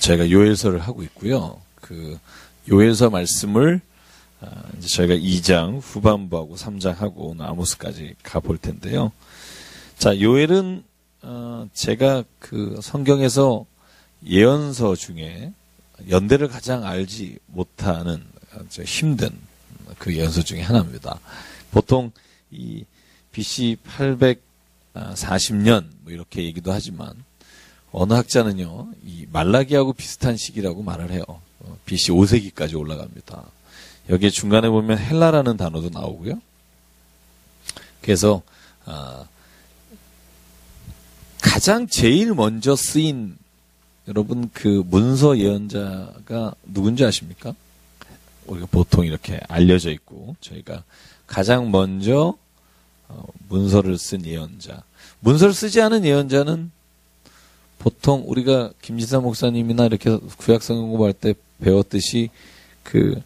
저희가 요엘서를 하고 있고요. 그 요엘서 말씀을 이제 저희가 2장 후반부하고 3장하고 오늘 아모스까지 가볼 텐데요. 자, 요엘은 제가 그 성경에서 예언서 중에 연대를 가장 알지 못하는 힘든 그 예언서 중에 하나입니다. 보통 이 BC 840년 뭐 이렇게 얘기도 하지만 어느 학자는요, 이 말라기하고 비슷한 시기라고 말을 해요. BC 5세기까지 올라갑니다. 여기에 중간에 보면 헬라라는 단어도 나오고요. 그래서 가장 제일 먼저 쓰인 여러분 그 문서 예언자가 누군지 아십니까? 우리가 보통 이렇게 알려져 있고 저희가 가장 먼저 문서를 쓴 예언자. 문서를 쓰지 않은 예언자는 보통 우리가 김지사 목사님이나 이렇게 구약성경 공부할 때 배웠듯이 그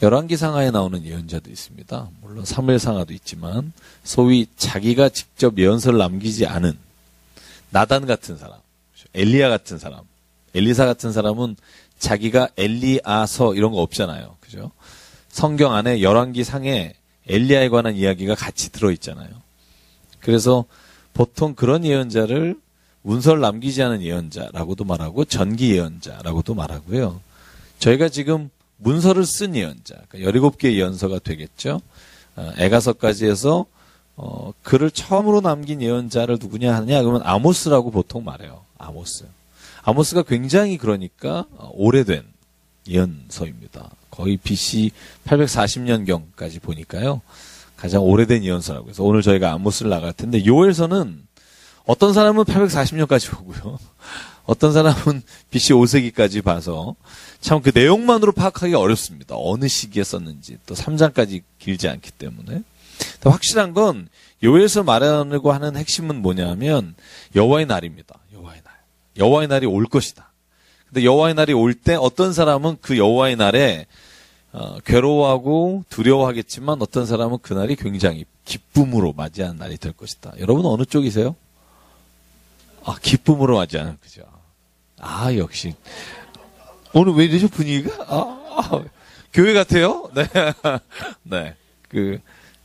열왕기상하에 나오는 예언자도 있습니다. 물론 사무엘상하도 있지만 소위 자기가 직접 예언서를 남기지 않은 나단 같은 사람, 엘리야 같은 사람, 엘리사 같은 사람은 자기가 엘리아서 이런 거 없잖아요. 그죠? 성경 안에 열왕기상에 엘리야에 관한 이야기가 같이 들어있잖아요. 그래서 보통 그런 예언자를 문서를 남기지 않은 예언자라고도 말하고 전기 예언자라고도 말하고요. 저희가 지금 문서를 쓴 예언자, 그러니까 17개의 예언서가 되겠죠. 에가서까지 해서 글을 처음으로 남긴 예언자를 누구냐 하느냐 그러면 아모스라고 보통 말해요. 아모스가 굉장히 그러니까 오래된 예언서입니다. 거의 BC 840년경까지 보니까요. 가장 오래된 예언서라고 해서 오늘 저희가 아모스를 나갈 텐데 요엘서는 어떤 사람은 840년까지 보고요. 어떤 사람은 BC 5세기까지 봐서 참 그 내용만으로 파악하기가 어렵습니다. 어느 시기에 썼는지 또 3장까지 길지 않기 때문에. 확실한 건 요엘서 말하려고 하는 핵심은 뭐냐면 여호와의 날입니다. 여호와의 날. 여호와의 날이 올 것이다. 근데 여호와의 날이 올 때 어떤 사람은 그 여호와의 날에 괴로워하고 두려워하겠지만 어떤 사람은 그날이 굉장히 기쁨으로 맞이하는 날이 될 것이다. 여러분 어느 쪽이세요? 기쁨으로 맞이하는 그죠? 역시 오늘 왜 이러죠 분위기가? 교회 같아요? 네, 네.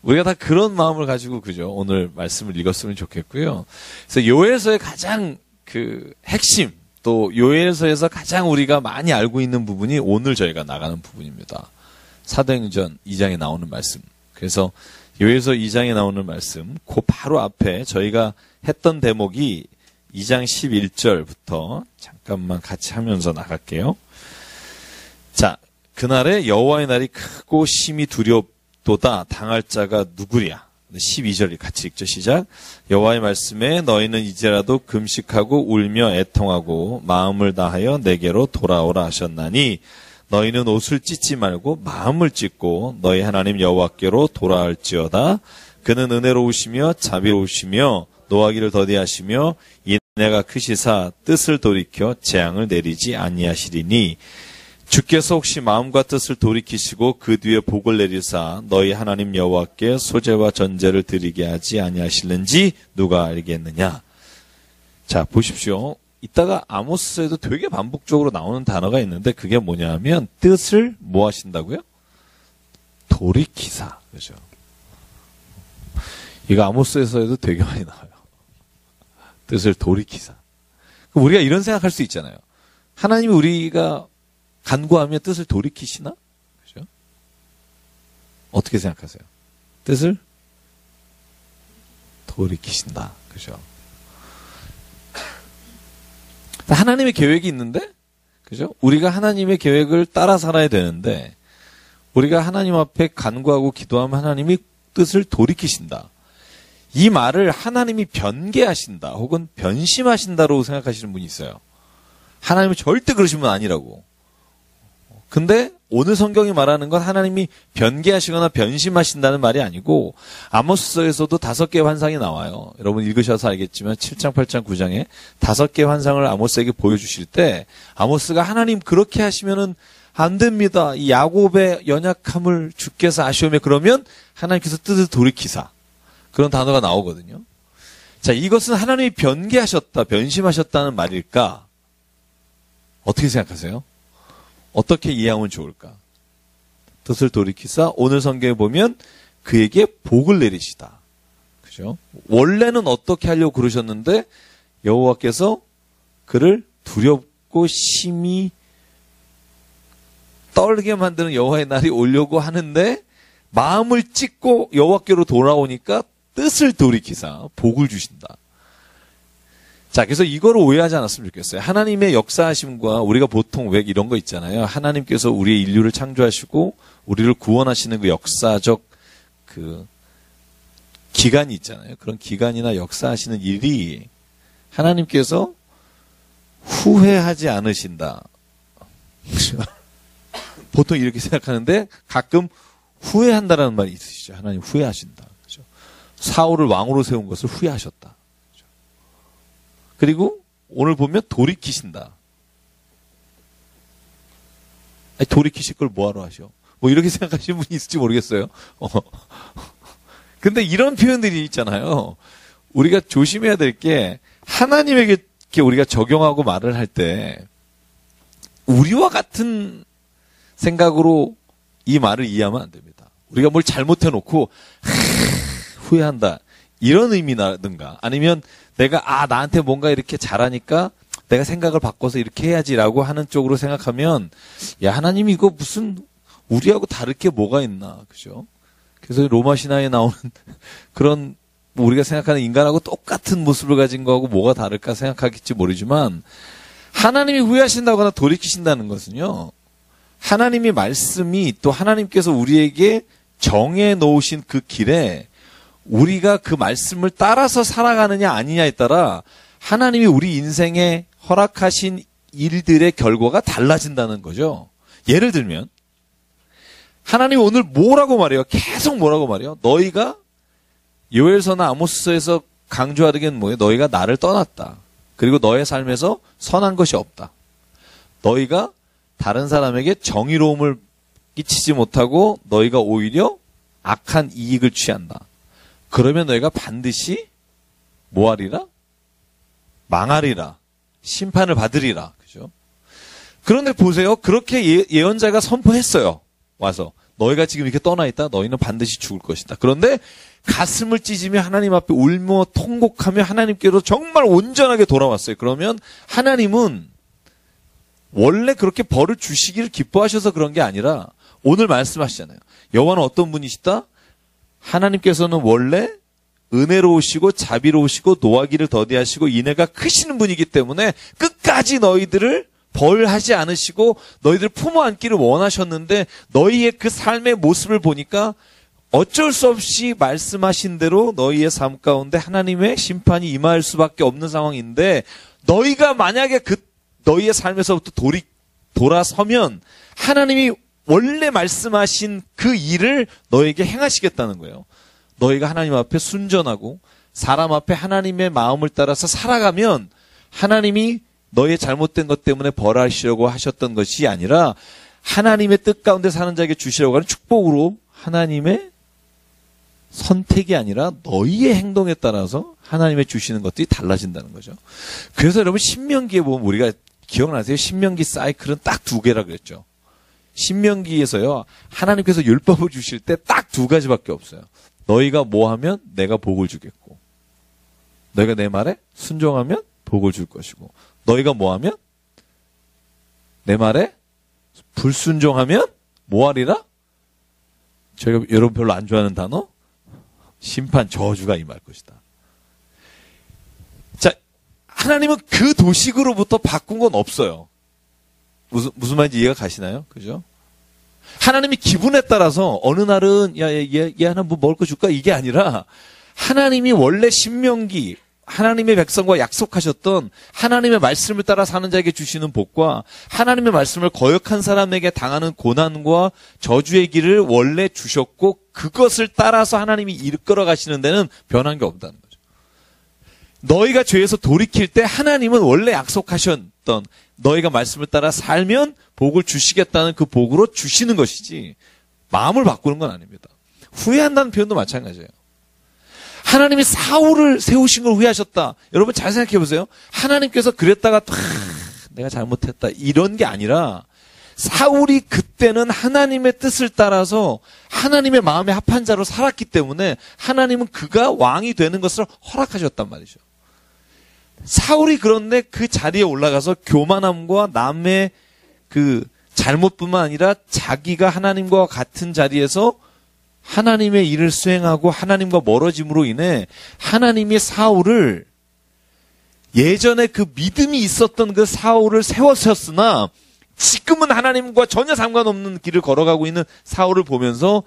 우리가 다 그런 마음을 가지고 그죠? 오늘 말씀을 읽었으면 좋겠고요. 그래서 요엘서의 가장 그 핵심 또 요엘서에서 가장 우리가 많이 알고 있는 부분이 오늘 저희가 나가는 부분입니다. 사도행전 2장에 나오는 말씀. 그래서 요엘서 2장에 나오는 말씀, 그 바로 앞에 저희가 했던 대목이 2장 11절부터 잠깐만 같이 하면서 나갈게요. 자, 그날에 여호와의 날이 크고 심히 두렵도다. 당할 자가 누구랴. 12절이 같이 읽죠. 시작. 여호와의 말씀에 너희는 이제라도 금식하고 울며 애통하고 마음을 다하여 내게로 돌아오라 하셨나니 너희는 옷을 찢지 말고 마음을 찢고 너희 하나님 여호와께로 돌아올지어다. 그는 은혜로우시며 자비로우시며 노하기를 더디하시며 인애가 크시사 뜻을 돌이켜 재앙을 내리지 아니하시리니 주께서 혹시 마음과 뜻을 돌이키시고 그 뒤에 복을 내리사 너희 하나님 여호와께 소제와 전제를 드리게 하지 아니하실는지 누가 알겠느냐. 자, 보십시오. 이따가 아모스에도 되게 반복적으로 나오는 단어가 있는데 그게 뭐냐면 뜻을 뭐 하신다고요? 돌이키사. 그죠? 이거 아모스에서도 되게 많이 나와요. 뜻을 돌이키사. 우리가 이런 생각할 수 있잖아요. 하나님이 우리가 간구하며 뜻을 돌이키시나? 그죠? 어떻게 생각하세요? 뜻을 돌이키신다. 그죠? 하나님의 계획이 있는데, 그죠? 우리가 하나님의 계획을 따라 살아야 되는데, 우리가 하나님 앞에 간구하고 기도하면 하나님이 뜻을 돌이키신다. 이 말을 하나님이 변개하신다 혹은 변심하신다로 생각하시는 분이 있어요. 하나님이 절대 그러신 분 아니라고. 근데 오늘 성경이 말하는 건 하나님이 변개하시거나 변심하신다는 말이 아니고 아모스서에서도 5개의 환상이 나와요. 여러분 읽으셔서 알겠지만 7장, 8장, 9장에 5개의 환상을 아모스에게 보여주실 때 아모스가 하나님 그렇게 하시면은 안 됩니다. 이 야곱의 연약함을 주께서 아시오며 그러면 하나님께서 뜻을 돌이키사. 그런 단어가 나오거든요. 자, 이것은 하나님이 변개하셨다, 변심하셨다는 말일까? 어떻게 생각하세요? 어떻게 이해하면 좋을까? 뜻을 돌이키사 오늘 성경에 보면 그에게 복을 내리시다. 그죠? 원래는 어떻게 하려고 그러셨는데 여호와께서 그를 두렵고 심히 떨게 만드는 여호와의 날이 오려고 하는데 마음을 찢고 여호와께로 돌아오니까 뜻을 돌이키사 복을 주신다. 자, 그래서 이거를 오해하지 않았으면 좋겠어요. 하나님의 역사하심과 우리가 보통 왜 이런 거 있잖아요. 하나님께서 우리의 인류를 창조하시고 우리를 구원하시는 그 역사적 그 기간이 있잖아요. 그런 기간이나 역사하시는 일이 하나님께서 후회하지 않으신다. 보통 이렇게 생각하는데 가끔 후회한다라는 말이 있으시죠. 하나님 후회하신다. 그죠? 사울을 왕으로 세운 것을 후회하셨다. 그죠? 그리고 오늘 보면 돌이키신다. 아니, 돌이키실 걸 뭐하러 하셔? 뭐 이렇게 생각하시는 분이 있을지 모르겠어요. 근데 이런 표현들이 있잖아요. 우리가 조심해야 될 게 하나님에게 우리가 적용하고 말을 할 때 우리와 같은 생각으로 이 말을 이해하면 안 됩니다. 우리가 뭘 잘못해놓고 후회한다 이런 의미라든가 아니면 내가 나한테 뭔가 이렇게 잘하니까 내가 생각을 바꿔서 이렇게 해야지라고 하는 쪽으로 생각하면 야 하나님이 이거 무슨 우리하고 다를 게 뭐가 있나 그죠? 그래서 로마 신화에 나오는 그런 우리가 생각하는 인간하고 똑같은 모습을 가진 거하고 뭐가 다를까 생각하겠지 모르지만 하나님이 후회하신다거나 돌이키신다는 것은요. 하나님의 말씀이 또 하나님께서 우리에게 정해 놓으신 그 길에 우리가 그 말씀을 따라서 살아가느냐 아니냐에 따라 하나님이 우리 인생에 허락하신 일들의 결과가 달라진다는 거죠. 예를 들면 하나님이 오늘 뭐라고 말해요? 계속 뭐라고 말해요? 너희가 요엘서나 아모스서에서 강조하기는 뭐예요? 너희가 나를 떠났다. 그리고 너의 삶에서 선한 것이 없다. 너희가 다른 사람에게 정의로움을 끼치지 못하고 너희가 오히려 악한 이익을 취한다. 그러면 너희가 반드시 뭐하리라? 망하리라. 심판을 받으리라. 그죠? 그런데 보세요. 그렇게 예언자가 선포했어요. 와서 너희가 지금 이렇게 떠나 있다. 너희는 반드시 죽을 것이다. 그런데 가슴을 찢으며 하나님 앞에 울며 통곡하며 하나님께로 정말 온전하게 돌아왔어요. 그러면 하나님은 원래 그렇게 벌을 주시기를 기뻐하셔서 그런 게 아니라 오늘 말씀하시잖아요. 여호와는 어떤 분이시다? 하나님께서는 원래 은혜로우시고 자비로우시고 노하기를 더디하시고 인애가 크시는 분이기 때문에 끝까지 너희들을 벌하지 않으시고 너희들 품어 안기를 원하셨는데 너희의 그 삶의 모습을 보니까 어쩔 수 없이 말씀하신 대로 너희의 삶 가운데 하나님의 심판이 임할 수밖에 없는 상황인데 너희가 만약에 너희의 삶에서부터 돌아서면 하나님이 원래 말씀하신 그 일을 너에게 행하시겠다는 거예요. 너희가 하나님 앞에 순전하고 사람 앞에 하나님의 마음을 따라서 살아가면 하나님이 너의 잘못된 것 때문에 벌하시려고 하셨던 것이 아니라 하나님의 뜻 가운데 사는 자에게 주시려고 하는 축복으로 하나님의 선택이 아니라 너희의 행동에 따라서 하나님의 주시는 것들이 달라진다는 거죠. 그래서 여러분 신명기에 보면 우리가 기억나세요? 신명기 사이클은 딱 2개라 그랬죠. 신명기에서요. 하나님께서 율법을 주실 때 딱 2가지밖에 없어요. 너희가 뭐 하면 내가 복을 주겠고 너희가 내 말에 순종하면 복을 줄 것이고 너희가 뭐 하면 내 말에 불순종하면 뭐 하리라? 저희가 여러분 별로 안 좋아하는 단어 심판 저주가 임할 것이다. 자, 하나님은 그 도식으로부터 바꾼 건 없어요. 무슨 말인지 이해가 가시나요? 그죠? 하나님이 기분에 따라서 어느 날은 얘 하나 뭐 먹을 거 줄까? 이게 아니라 하나님이 원래 신명기 하나님의 백성과 약속하셨던 하나님의 말씀을 따라 사는 자에게 주시는 복과 하나님의 말씀을 거역한 사람에게 당하는 고난과 저주의 길을 원래 주셨고 그것을 따라서 하나님이 이끌어 가시는 데는 변한 게 없다는 거죠. 너희가 죄에서 돌이킬 때 하나님은 원래 약속하셨던 너희가 말씀을 따라 살면 복을 주시겠다는 그 복으로 주시는 것이지 마음을 바꾸는 건 아닙니다. 후회한다는 표현도 마찬가지예요. 하나님이 사울을 세우신 걸 후회하셨다. 여러분 잘 생각해 보세요. 하나님께서 그랬다가 내가 잘못했다. 이런 게 아니라 사울이 그때는 하나님의 뜻을 따라서 하나님의 마음에 합한 자로 살았기 때문에 하나님은 그가 왕이 되는 것을 허락하셨단 말이죠. 사울이 그런데 그 자리에 올라가서 교만함과 남의 그 잘못뿐만 아니라 자기가 하나님과 같은 자리에서 하나님의 일을 수행하고 하나님과 멀어짐으로 인해 하나님이 사울을 예전에 그 믿음이 있었던 그 사울을 세웠었으나 지금은 하나님과 전혀 상관없는 길을 걸어가고 있는 사울을 보면서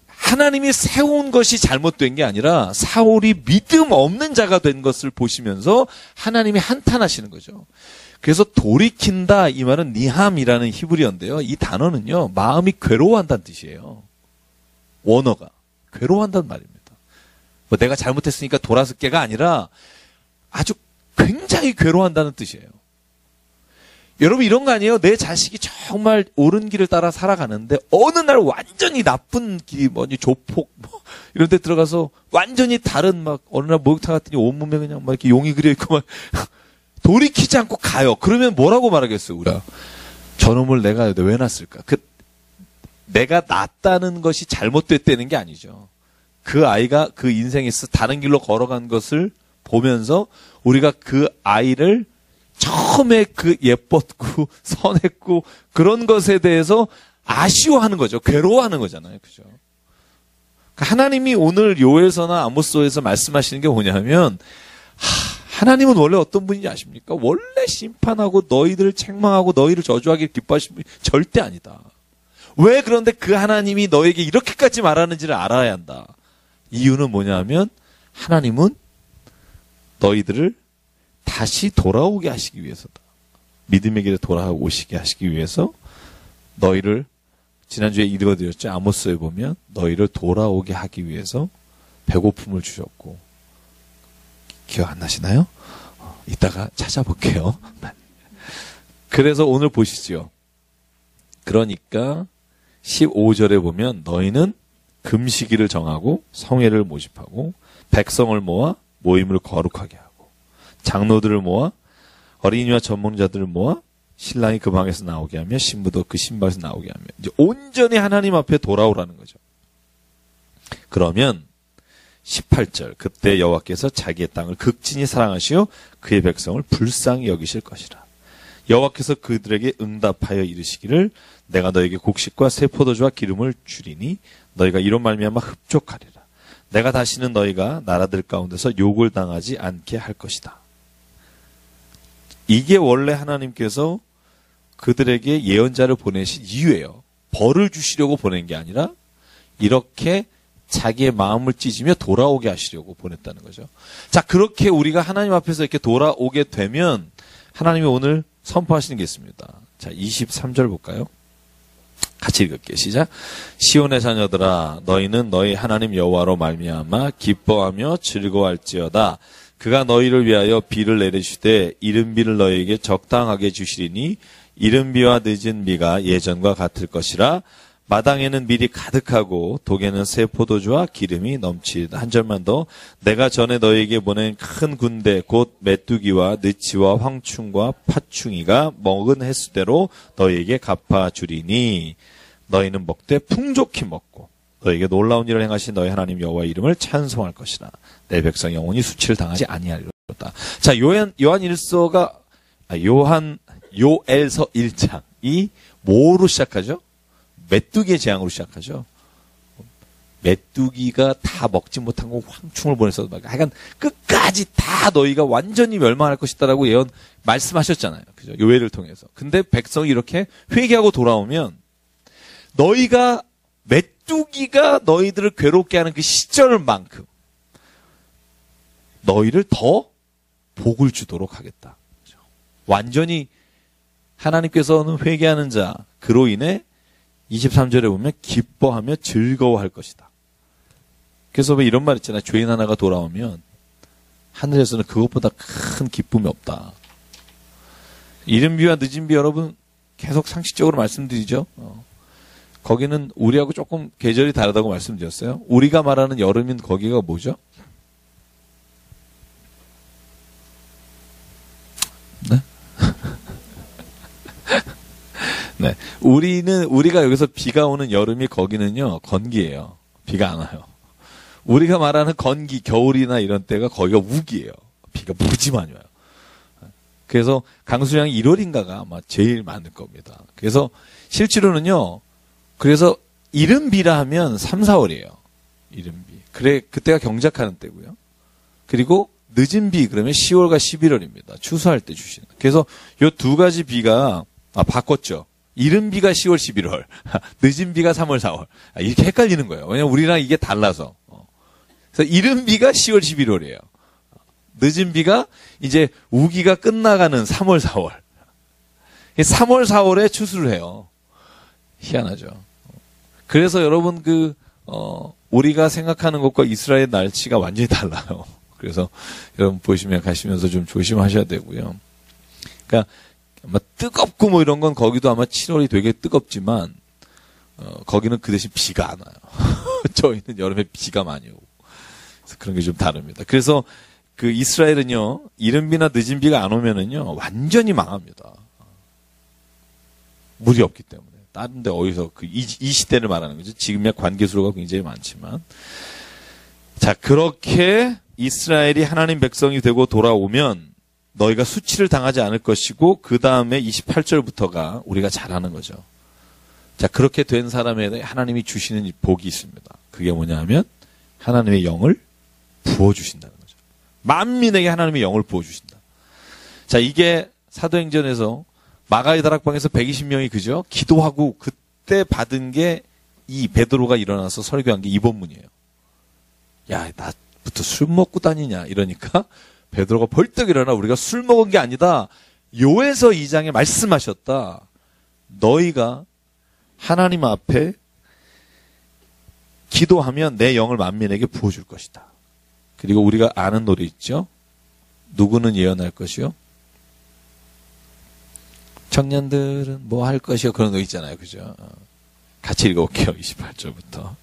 하나님이 세운 것이 잘못된 게 아니라 사울이 믿음 없는 자가 된 것을 보시면서 하나님이 한탄하시는 거죠. 그래서 돌이킨다 이 말은 니함이라는 히브리어인데요. 이 단어는요. 마음이 괴로워한다는 뜻이에요. 원어가. 괴로워한다는 말입니다. 뭐 내가 잘못했으니까 돌아설게가 아니라 아주 굉장히 괴로워한다는 뜻이에요. 여러분 이런 거 아니에요? 내 자식이 정말 옳은 길을 따라 살아가는데 어느 날 완전히 나쁜 길이 뭐니 조폭 뭐 이런 데 들어가서 완전히 다른 막 어느 날 목욕탕 갔더니 온몸에 그냥 막 이렇게 용이 그려 있고 막 돌이키지 않고 가요. 그러면 뭐라고 말하겠어요, 우리가? 저놈을 내가 왜 낳았을까? 내가 낳았다는 것이 잘못됐다는 게 아니죠. 그 아이가 그 인생에서 다른 길로 걸어간 것을 보면서 우리가 그 아이를 처음에 그 예뻤고 선했고 그런 것에 대해서 아쉬워하는 거죠. 괴로워하는 거잖아요. 그죠? 하나님이 오늘 요엘서나 아모스서에서 말씀하시는 게 뭐냐면 하나님은 원래 어떤 분인지 아십니까? 원래 심판하고 너희들을 책망하고 너희를 저주하기를 기뻐하시는 분이 절대 아니다. 왜 그런데 그 하나님이 너에게 이렇게까지 말하는지를 알아야 한다. 이유는 뭐냐면 하나님은 너희들을 다시 돌아오게 하시기 위해서다. 믿음의 길에 돌아오시게 하시기 위해서 너희를 지난주에 읽어드렸죠. 아모스에 보면 너희를 돌아오게 하기 위해서 배고픔을 주셨고 기억 안 나시나요? 이따가 찾아볼게요. 그래서 오늘 보시죠. 그러니까 15절에 보면 너희는 금식일을 정하고 성회를 모집하고 백성을 모아 모임을 거룩하게 하고 장로들을 모아 어린이와 전몽자들을 모아 신랑이 그 방에서 나오게 하며 신부도 그 신방에서 나오게 하며 이제 온전히 하나님 앞에 돌아오라는 거죠. 그러면 18절 그때 여호와께서 자기의 땅을 극진히 사랑하시어 그의 백성을 불쌍히 여기실 것이라. 여호와께서 그들에게 응답하여 이르시기를 내가 너에게 곡식과 새 포도주와 기름을 주리니 너희가 이런 말미암아 흡족하리라. 내가 다시는 너희가 나라들 가운데서 욕을 당하지 않게 할 것이다. 이게 원래 하나님께서 그들에게 예언자를 보내신 이유예요. 벌을 주시려고 보낸 게 아니라 이렇게 자기의 마음을 찢으며 돌아오게 하시려고 보냈다는 거죠. 자, 그렇게 우리가 하나님 앞에서 이렇게 돌아오게 되면 하나님이 오늘 선포하시는 게 있습니다. 자, 23절 볼까요? 같이 읽을게요. 시작. 시온의 자녀들아 너희는 너희 하나님 여호와로 말미암아 기뻐하며 즐거워할지어다. 그가 너희를 위하여 비를 내리시되 이른 비를 너희에게 적당하게 주시리니 이른 비와 늦은 비가 예전과 같을 것이라. 마당에는 밀이 가득하고 독에는 새 포도주와 기름이 넘치리다. 한 절만 더. 내가 전에 너희에게 보낸 큰 군대 곧 메뚜기와 느치와 황충과 파충이가 먹은 횟수대로 너희에게 갚아주리니 너희는 먹되 풍족히 먹고 너희에게 놀라운 일을 행하신 너희 하나님 여호와의 이름을 찬송할 것이라. 내 백성 영혼이 수치를 당하지 아니하리로다. 자, 요엘서 1장이 뭐로 시작하죠? 메뚜기의 재앙으로 시작하죠. 메뚜기가 다 먹지 못한 거 황충을 보내서 하여간 끝까지 다 너희가 완전히 멸망할 것이다라고 예언 말씀하셨잖아요. 그죠? 요엘을 통해서. 근데 백성이 이렇게 회개하고 돌아오면 너희가 메뚜기가 너희들을 괴롭게 하는 그 시절만큼 너희를 더 복을 주도록 하겠다. 그죠? 완전히 하나님께서는 회개하는 자 그로 인해 23절에 보면 기뻐하며 즐거워할 것이다. 그래서 왜 이런 말 있잖아요. 죄인 하나가 돌아오면 하늘에서는 그것보다 큰 기쁨이 없다. 이른 비와 늦은 비 여러분 계속 상식적으로 말씀드리죠. 거기는 우리하고 조금 계절이 다르다고 말씀드렸어요. 우리가 말하는 여름인 거기가 뭐죠? 네? 네. 우리가 여기서 비가 오는 여름이 거기는요, 건기예요. 비가 안 와요. 우리가 말하는 건기, 겨울이나 이런 때가 거기가 우기예요. 비가 무지 많이 와요. 그래서 강수량이 1월인가가 아마 제일 많을 겁니다. 그래서 실제로는요, 그래서 이른 비라 하면 3, 4월이에요. 이른 비. 그래, 그때가 경작하는 때고요. 그리고 늦은 비 그러면 10월과 11월입니다. 추수할 때 주시는. 그래서 요 두 가지 비가 바꿨죠. 이른 비가 10월, 11월, 늦은 비가 3월, 4월. 이렇게 헷갈리는 거예요. 왜냐면 우리랑 이게 달라서. 그래서 이른 비가 10월, 11월이에요. 늦은 비가 이제 우기가 끝나가는 3월, 4월. 3월, 4월에 추수를 해요. 희한하죠. 그래서 여러분 우리가 생각하는 것과 이스라엘 날씨가 완전히 달라요. 그래서 여러분 보시면 가시면서 좀 조심하셔야 되고요. 그러니까 아마 뜨겁고 뭐 이런 건 거기도 아마 7월이 되게 뜨겁지만 거기는 그 대신 비가 안 와요. 저희는 여름에 비가 많이 오고. 그래서 그런 게 좀 다릅니다. 그래서 그 이스라엘은요, 이른 비나 늦은 비가 안 오면은요, 완전히 망합니다. 물이 없기 때문에. 다른 데 어디서 이 시대를 말하는 거죠. 지금의 관계수로가 굉장히 많지만. 자, 그렇게 이스라엘이 하나님 백성이 되고 돌아오면 너희가 수치를 당하지 않을 것이고 그 다음에 28절부터가 우리가 잘하는 거죠. 자, 그렇게 된 사람에 하나님이 주시는 복이 있습니다. 그게 뭐냐 하면 하나님의 영을 부어주신다는 거죠. 만민에게 하나님의 영을 부어주신다. 자, 이게 사도행전에서 마가의 다락방에서 120명이 그죠? 기도하고 그때 받은 게 이 베드로가 일어나서 설교한 게 이 본문이에요. 야, 나부터 술 먹고 다니냐 이러니까 베드로가 벌떡 일어나 우리가 술 먹은 게 아니다. 요에서 2장에 말씀하셨다. 너희가 하나님 앞에 기도하면 내 영을 만민에게 부어줄 것이다. 그리고 우리가 아는 노래 있죠. 누구는 예언할 것이요? 청년들은 뭐 할 것이요? 그런 거 있잖아요. 그죠? 같이 읽어볼게요. 28절부터.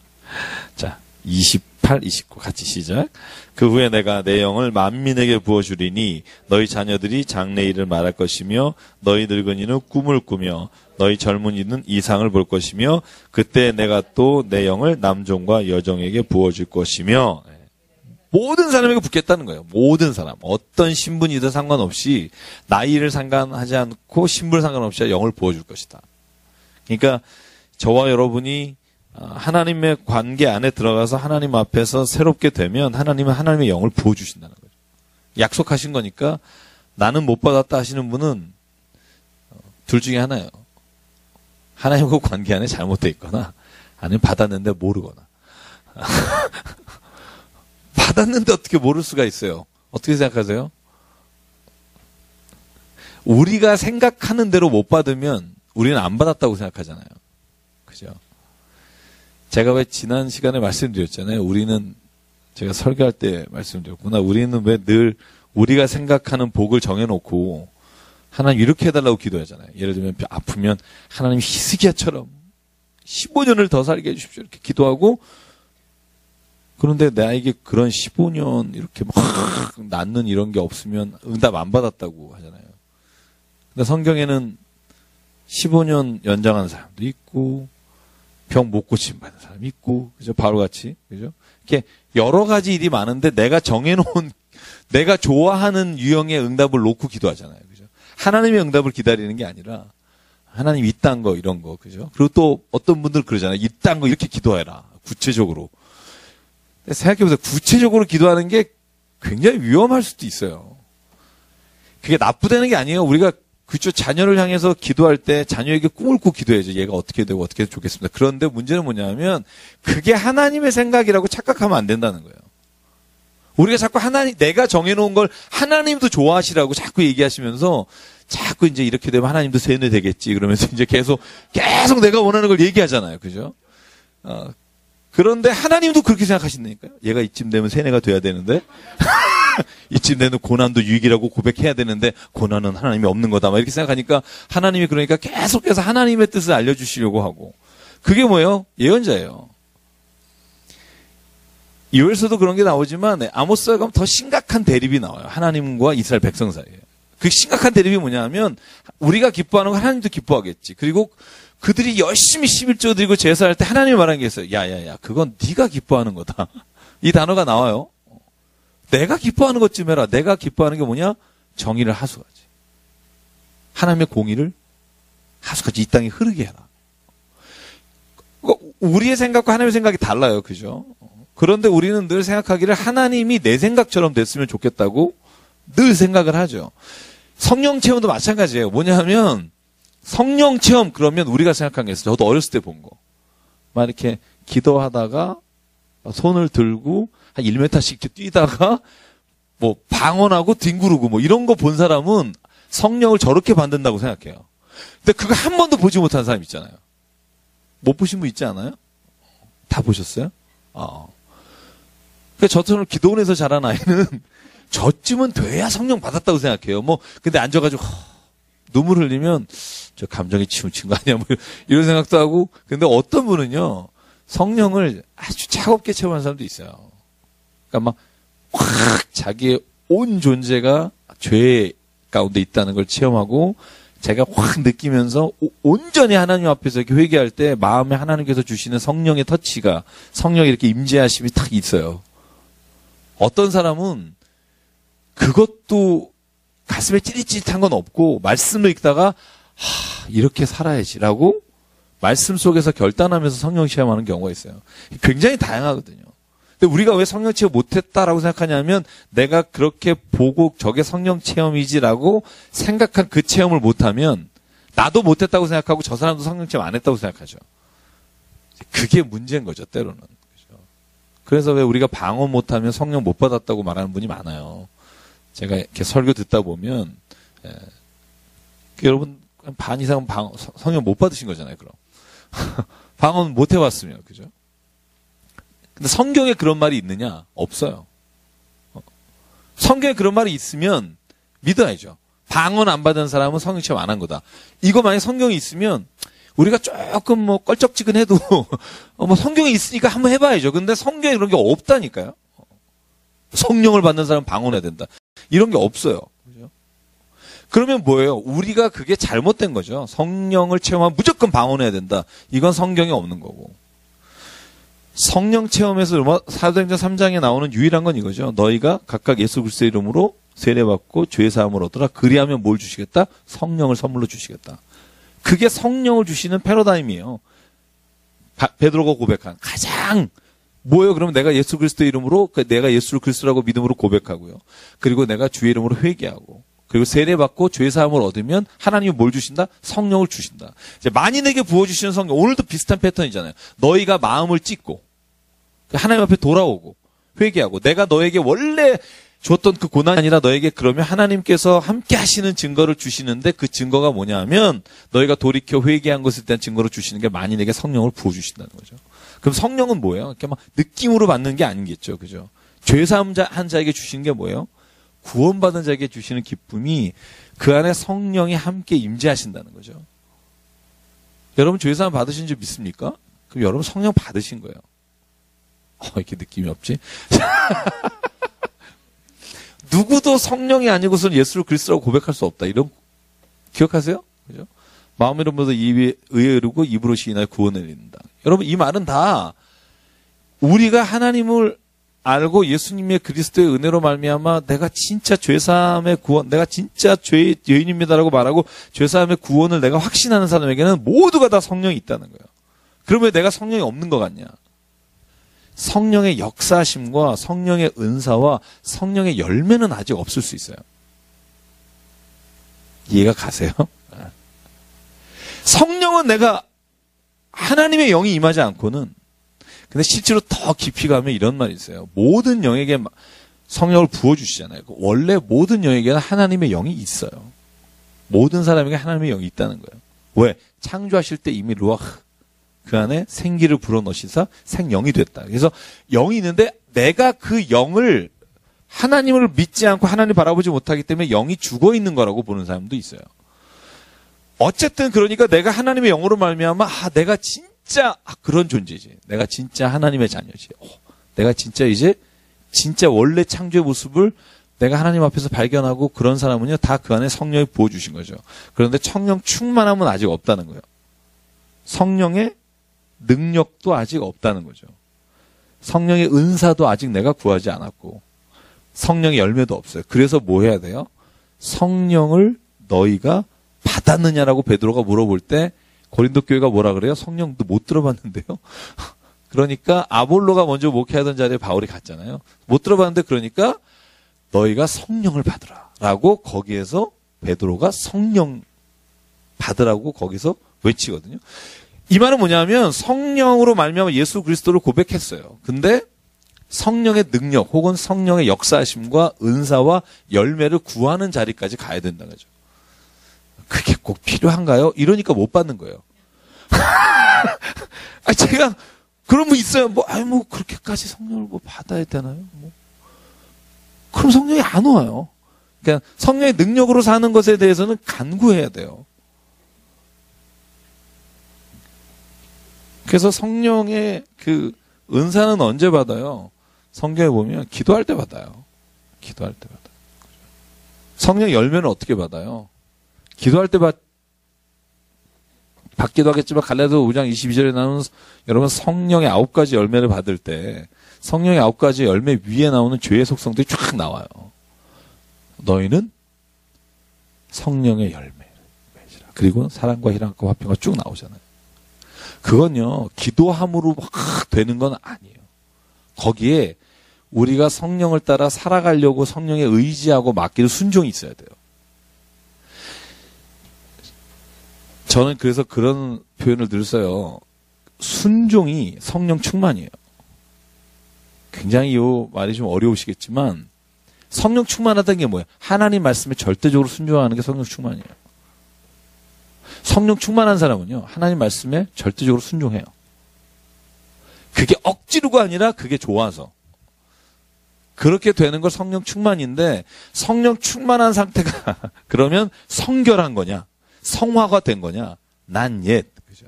자, 28, 29 같이 시작. 그 후에 내가 내 영을 만민에게 부어주리니 너희 자녀들이 장래일을 말할 것이며 너희 늙은이는 꿈을 꾸며 너희 젊은이는 이상을 볼 것이며 그때 내가 또 내 영을 남종과 여종에게 부어줄 것이며 모든 사람에게 붓겠다는 거예요. 모든 사람. 어떤 신분이든 상관없이 나이를 상관하지 않고 신분 상관없이 영을 부어줄 것이다. 그러니까 저와 여러분이 하나님의 관계 안에 들어가서 하나님 앞에서 새롭게 되면 하나님은 하나님의 영을 부어주신다는 거죠. 약속하신 거니까 나는 못 받았다 하시는 분은 둘 중에 하나예요. 하나님과 관계 안에 잘못되어 있거나 아니면 받았는데 모르거나. 받았는데 어떻게 모를 수가 있어요? 어떻게 생각하세요? 우리가 생각하는 대로 못 받으면 우리는 안 받았다고 생각하잖아요. 그죠? 제가 왜 지난 시간에 말씀드렸잖아요. 제가 설교할 때 말씀드렸구나. 우리는 왜 늘 우리가 생각하는 복을 정해놓고 하나님 이렇게 해달라고 기도하잖아요. 예를 들면 아프면 하나님 히스기야처럼 15년을 더 살게 해주십시오. 이렇게 기도하고 그런데 나에게 그런 15년 이렇게 막 낫는 이런 게 없으면 응답 안 받았다고 하잖아요. 근데 성경에는 15년 연장하는 사람도 있고 병 못 고침 받는 사람이 있고 그죠? 바로같이 그죠? 이렇게 여러 가지 일이 많은데 내가 정해놓은 내가 좋아하는 유형의 응답을 놓고 기도하잖아요. 그죠? 하나님의 응답을 기다리는 게 아니라 하나님 이딴 거 이런 거 그죠? 그리고 또 어떤 분들 그러잖아요. 이딴 거 이렇게 기도해라. 구체적으로. 생각해보세요. 구체적으로 기도하는 게 굉장히 위험할 수도 있어요. 그게 나쁘다는 게 아니에요. 우리가 그쵸 자녀를 향해서 기도할 때 자녀에게 꿈을 꾸고 기도해야죠. 얘가 어떻게 되고 어떻게 해도 좋겠습니다. 그런데 문제는 뭐냐면 그게 하나님의 생각이라고 착각하면 안 된다는 거예요. 우리가 자꾸 내가 정해놓은 걸 하나님도 좋아하시라고 자꾸 얘기하시면서 자꾸 이제 이렇게 되면 하나님도 세뇌 되겠지. 그러면서 이제 계속 내가 원하는 걸 얘기하잖아요. 그죠? 그런데 하나님도 그렇게 생각하신다니까요. 얘가 이쯤 되면 세뇌가 돼야 되는데 이쯤 되면 고난도 유익이라고 고백해야 되는데 고난은 하나님이 없는 거다. 막 이렇게 생각하니까 하나님이 그러니까 계속해서 하나님의 뜻을 알려주시려고 하고 그게 뭐예요? 예언자예요. 요엘서도 그런 게 나오지만 아모스에 가면 더 심각한 대립이 나와요. 하나님과 이스라엘 백성 사이에. 그 심각한 대립이 뭐냐면 우리가 기뻐하는 거 하나님도 기뻐하겠지. 그리고 그들이 열심히 11조 드리고 제사할 때 하나님이 말한 게 있어요. 야야야, 그건 네가 기뻐하는 거다. 이 단어가 나와요. 내가 기뻐하는 것 좀 해라. 내가 기뻐하는 게 뭐냐? 정의를 하수하지. 하나님의 공의를 하수같이 이 땅에 흐르게 해라. 우리의 생각과 하나님의 생각이 달라요. 그죠? 그런데 우리는 늘 생각하기를 하나님이 내 생각처럼 됐으면 좋겠다고 늘 생각을 하죠. 성령 체험도 마찬가지예요. 뭐냐 하면 성령 체험 그러면 우리가 생각한 게 있어요. 저도 어렸을 때 본 거. 막 이렇게 기도하다가 손을 들고 한 1m씩 뛰다가 뭐 방언하고 뒹구르고 뭐 이런 거 본 사람은 성령을 저렇게 받는다고 생각해요. 근데 그거 한 번도 보지 못한 사람 있잖아요. 못 보신 분 있지 않아요? 다 보셨어요? 그러니까 저처럼 기도원에서 자란 아이는 저쯤은 돼야 성령 받았다고 생각해요. 뭐 근데 앉아가지고 눈물 흘리면 저 감정이 치우친 거 아니야? 뭐 이런 생각도 하고. 근데 어떤 분은요 성령을 아주 차갑게 체험하는 사람도 있어요. 그러니까 막 확 자기의 온 존재가 죄 가운데 있다는 걸 체험하고 제가 확 느끼면서 온전히 하나님 앞에서 이렇게 회개할 때 마음에 하나님께서 주시는 성령의 터치가 성령이 이렇게 임재하심이 딱 있어요. 어떤 사람은 그것도 가슴에 찌릿찌릿한 건 없고 말씀을 읽다가 이렇게 살아야지라고 말씀 속에서 결단하면서 성령 체험하는 경우가 있어요. 굉장히 다양하거든요. 근데 우리가 왜 성령 체험 못했다라고 생각하냐면 내가 그렇게 보고 저게 성령 체험이지라고 생각한 그 체험을 못하면 나도 못했다고 생각하고 저 사람도 성령 체험 안 했다고 생각하죠. 그게 문제인 거죠, 때로는. 그렇죠? 그래서 왜 우리가 방언 못하면 성령 못 받았다고 말하는 분이 많아요. 제가 이렇게 설교 듣다 보면 여러분 반 이상은 성령 못 받으신 거잖아요. 그럼 방언 못 해봤으면 그죠? 근데 성경에 그런 말이 있느냐? 없어요. 성경에 그런 말이 있으면 믿어야죠. 방언 안 받은 사람은 성령 체험 안 한 거다. 이거 만약에 성경이 있으면 우리가 조금 뭐 껄쩍지근해도 뭐 성경에 있으니까 한번 해봐야죠. 근데 성경에 그런 게 없다니까요. 성령을 받는 사람은 방언해야 된다. 이런 게 없어요. 그죠? 그러면 뭐예요? 우리가 그게 잘못된 거죠. 성령을 체험하면 무조건 방언해야 된다. 이건 성경에 없는 거고. 성령 체험에서 사도행전 3장에 나오는 유일한 건 이거죠. 너희가 각각 예수 그리스도의 이름으로 세례받고 죄 사함을 얻으라. 그리하면 뭘 주시겠다? 성령을 선물로 주시겠다. 그게 성령을 주시는 패러다임이에요. 베드로가 고백한 가장 뭐예요? 그러면 내가 예수 그리스도의 이름으로 내가 예수를 그리스도라고 믿음으로 고백하고요. 그리고 내가 주의 이름으로 회개하고 그리고 세례받고 죄 사함을 얻으면 하나님이 뭘 주신다? 성령을 주신다. 이제 만인에게 부어주시는 성령 오늘도 비슷한 패턴이잖아요. 너희가 마음을 찢고 하나님 앞에 돌아오고 회개하고 내가 너에게 원래 줬던 그 고난이 아니라 너에게 그러면 하나님께서 함께 하시는 증거를 주시는데 그 증거가 뭐냐 하면 너희가 돌이켜 회개한 것에 대한 증거를 주시는 게 만인에게 성령을 부어주신다는 거죠. 그럼 성령은 뭐예요? 이렇게 막 느낌으로 받는 게 아니겠죠. 그죠? 죄사함 한 자에게 주시는 게 뭐예요? 구원받은 자에게 주시는 기쁨이 그 안에 성령이 함께 임재하신다는 거죠. 여러분 죄사함 받으신 줄 믿습니까? 그럼 여러분 성령 받으신 거예요. 이렇게 느낌이 없지? 누구도 성령이 아니고서는 예수를 그리스도라고 고백할 수 없다. 이런 기억하세요? 그죠? 마음으로 모두 입에 의에 이르고 입으로 시인하여 구원을 이룬다. 여러분 이 말은 다 우리가 하나님을 알고 예수님의 그리스도의 은혜로 말미암아 내가 진짜 죄사함의 구원, 내가 진짜 죄의 여인입니다라고 말하고 죄사함의 구원을 내가 확신하는 사람에게는 모두가 다 성령이 있다는 거예요. 그러면 내가 성령이 없는 것 같냐? 성령의 역사심과 성령의 은사와 성령의 열매는 아직 없을 수 있어요. 이해가 가세요? 성령은 내가 하나님의 영이 임하지 않고는 근데 실제로 더 깊이 가면 이런 말이 있어요. 모든 영에게 성령을 부어주시잖아요. 원래 모든 영에게는 하나님의 영이 있어요. 모든 사람에게 하나님의 영이 있다는 거예요. 왜? 창조하실 때 이미 루아흐 그 안에 생기를 불어넣으시사 생영이 됐다. 그래서 영이 있는데 내가 그 영을 하나님을 믿지 않고 하나님을 바라보지 못하기 때문에 영이 죽어 있는 거라고 보는 사람도 있어요. 어쨌든 그러니까 내가 하나님의 영으로 말미암아 내가 진짜 그런 존재지. 내가 진짜 하나님의 자녀지. 내가 진짜 이제 진짜 원래 창조의 모습을 내가 하나님 앞에서 발견하고 그런 사람은요, 다 그 안에 성령이 부어주신 거죠. 그런데 성령 충만함은 아직 없다는 거예요. 성령의 능력도 아직 없다는 거죠. 성령의 은사도 아직 내가 구하지 않았고, 성령의 열매도 없어요. 그래서 뭐 해야 돼요? 성령을 너희가 받았느냐라고 베드로가 물어볼 때 고린도 교회가 뭐라 그래요? 성령도 못 들어봤는데요. 그러니까 아볼로가 먼저 목회하던 자리에 바울이 갔잖아요. 못 들어봤는데 그러니까 너희가 성령을 받으라 라고 거기에서 베드로가 성령 받으라고 거기서 외치거든요. 이 말은 뭐냐면 성령으로 말미암아 예수 그리스도를 고백했어요. 근데 성령의 능력 혹은 성령의 역사하심과 은사와 열매를 구하는 자리까지 가야 된다는 거죠. 그게 꼭 필요한가요? 이러니까 못 받는 거예요. 제가 그런 분 있어요. 그렇게까지 성령을 받아야 되나요? 그럼 성령이 안 와요. 그러니까 성령의 능력으로 사는 것에 대해서는 간구해야 돼요. 그래서 성령의 그 은사는 언제 받아요? 성경에 보면 기도할 때 받아요. 기도할 때 받아요. 성령 열매는 어떻게 받아요? 기도할 때 받기도 하겠지만 갈라디아서 5장 22절에 나오는 여러분 성령의 9가지 열매를 받을 때 성령의 9가지 열매 위에 나오는 죄의 속성들이 쫙 나와요. 너희는 성령의 열매를 맺으라. 그리고 사랑과 희락과 화평과 쭉 나오잖아요. 그건요, 기도함으로 막 되는 건 아니에요. 거기에 우리가 성령을 따라 살아가려고 성령에 의지하고 맡기는 순종이 있어야 돼요. 저는 그래서 그런 표현을 늘 써요. 순종이 성령 충만이에요. 굉장히 이 말이 좀 어려우시겠지만 성령 충만하다는 게 뭐예요? 하나님 말씀에 절대적으로 순종하는 게 성령 충만이에요. 성령 충만한 사람은요, 하나님 말씀에 절대적으로 순종해요. 그게 억지로가 아니라 그게 좋아서. 그렇게 되는 걸 성령 충만인데, 성령 충만한 상태가 그러면 성결한 거냐, 성화가 된 거냐, 난 옛. 그죠?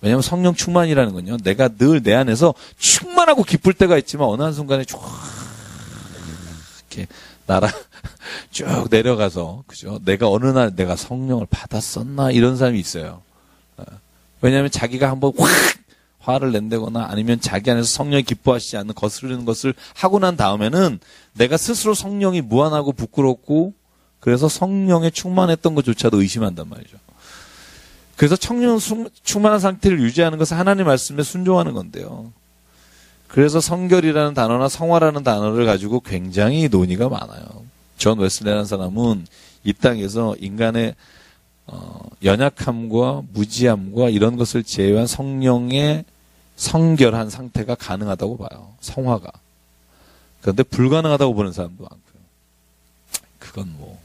왜냐하면 성령 충만이라는 건요, 내가 늘 내 안에서 충만하고 기쁠 때가 있지만 어느 한순간에 쫙 이렇게 쭉 내려가서, 그죠? 내가 어느 날 내가 성령을 받았었나 이런 사람이 있어요. 왜냐하면 자기가 한번 확 화를 낸다거나 아니면 자기 안에서 성령이 기뻐하시지 않는 거스르는 것을 하고 난 다음에는 내가 스스로 성령이 무한하고 부끄럽고 그래서 성령에 충만했던 것조차도 의심한단 말이죠. 그래서 성령 충만한 상태를 유지하는 것은 하나님 말씀에 순종하는 건데요. 그래서 성결이라는 단어나 성화라는 단어를 가지고 굉장히 논의가 많아요. 존 웨슬리라는 사람은 이 땅에서 인간의 연약함과 무지함과 이런 것을 제외한 성령의 성결한 상태가 가능하다고 봐요. 성화가. 그런데 불가능하다고 보는 사람도 많고요. 그건 뭐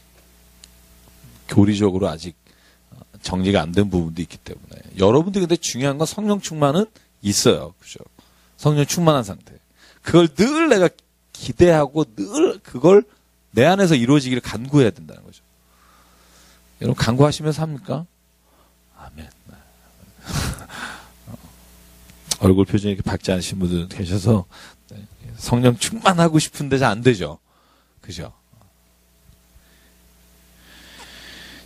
교리적으로 아직 정리가 안 된 부분도 있기 때문에. 여러분들이 근데 중요한 건 성령 충만은 있어요. 그죠? 성령 충만한 상태. 그걸 늘 내가 기대하고 늘 그걸 내 안에서 이루어지기를 간구해야 된다는 거죠. 여러분 간구하시면서 합니까? 아멘. 얼굴 표정이 이렇게 밝지 않으신 분들 계셔서 성령 충만하고 싶은데 잘 안 되죠. 그죠?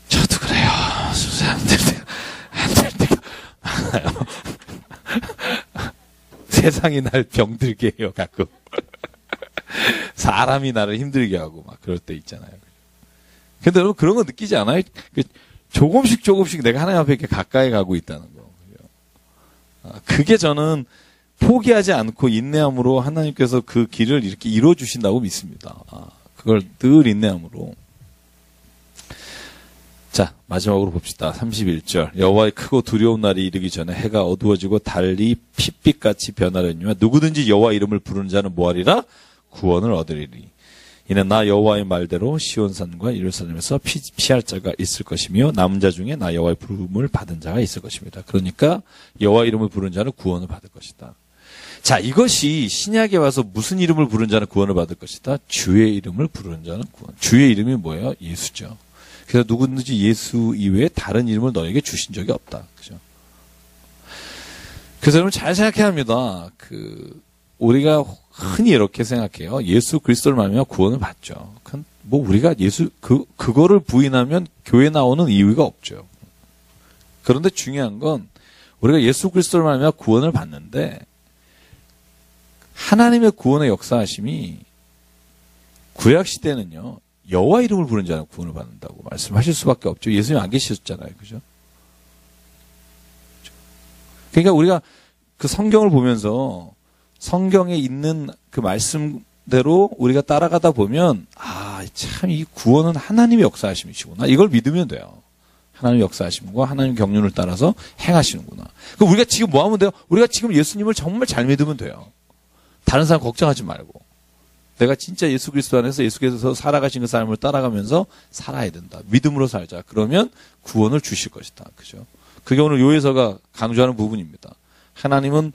저도 그래요. 안 될 때가 많아요. 세상이 날 병들게 해요, 가끔. 사람이 나를 힘들게 하고 막 그럴 때 있잖아요. 근데 여러분 그런 거 느끼지 않아요? 조금씩 내가 하나님 앞에 이렇게 가까이 가고 있다는 거. 그게 저는 포기하지 않고 인내함으로 하나님께서 그 길을 이렇게 이루어주신다고 믿습니다. 그걸 늘 인내함으로. 자, 마지막으로 봅시다. 31절. 여호와의 크고 두려운 날이 이르기 전에 해가 어두워지고 달이 핏빛같이 변하려니와 누구든지 여호와 이름을 부르는 자는 뭐하리라? 구원을 얻으리니. 이는 나 여호와의 말대로 시온산과 예루살렘에서 피할 자가 있을 것이며 남은 자 중에 나 여호와의 부름을 받은 자가 있을 것입니다. 그러니까 여호와 이름을 부르는 자는 구원을 받을 것이다. 자, 이것이 신약에 와서 무슨 이름을 부르는 자는 구원을 받을 것이다. 주의 이름을 부르는 자는 구원. 주의 이름이 뭐예요? 예수죠. 그래서 누구든지 예수 이외에 다른 이름을 너에게 주신 적이 없다. 그죠? 그래서 여러분 잘 생각해야 합니다. 우리가 흔히 이렇게 생각해요. 예수 그리스도를 말미암아 구원을 받죠. 뭐 우리가 그거를 부인하면 교회 나오는 이유가 없죠. 그런데 중요한 건 우리가 예수 그리스도를 말미암아 구원을 받는데 하나님의 구원의 역사하심이 구약 시대는요. 여호와 이름을 부른 자는 구원을 받는다고 말씀하실 수밖에 없죠. 예수님 안 계셨잖아요. 그죠? 그러니까 우리가 그 성경을 보면서 성경에 있는 그 말씀대로 우리가 따라가다 보면 참 이 구원은 하나님의 역사하심이시구나. 이걸 믿으면 돼요. 하나님의 역사하심과 하나님의 경륜을 따라서 행하시는구나. 그럼 우리가 지금 뭐 하면 돼요? 우리가 지금 예수님을 정말 잘 믿으면 돼요. 다른 사람 걱정하지 말고. 내가 진짜 예수 그리스도 안에서 예수께서 살아가신 그 삶을 따라가면서 살아야 된다. 믿음으로 살자. 그러면 구원을 주실 것이다. 그죠? 그게 오늘 요에서가 강조하는 부분입니다. 하나님은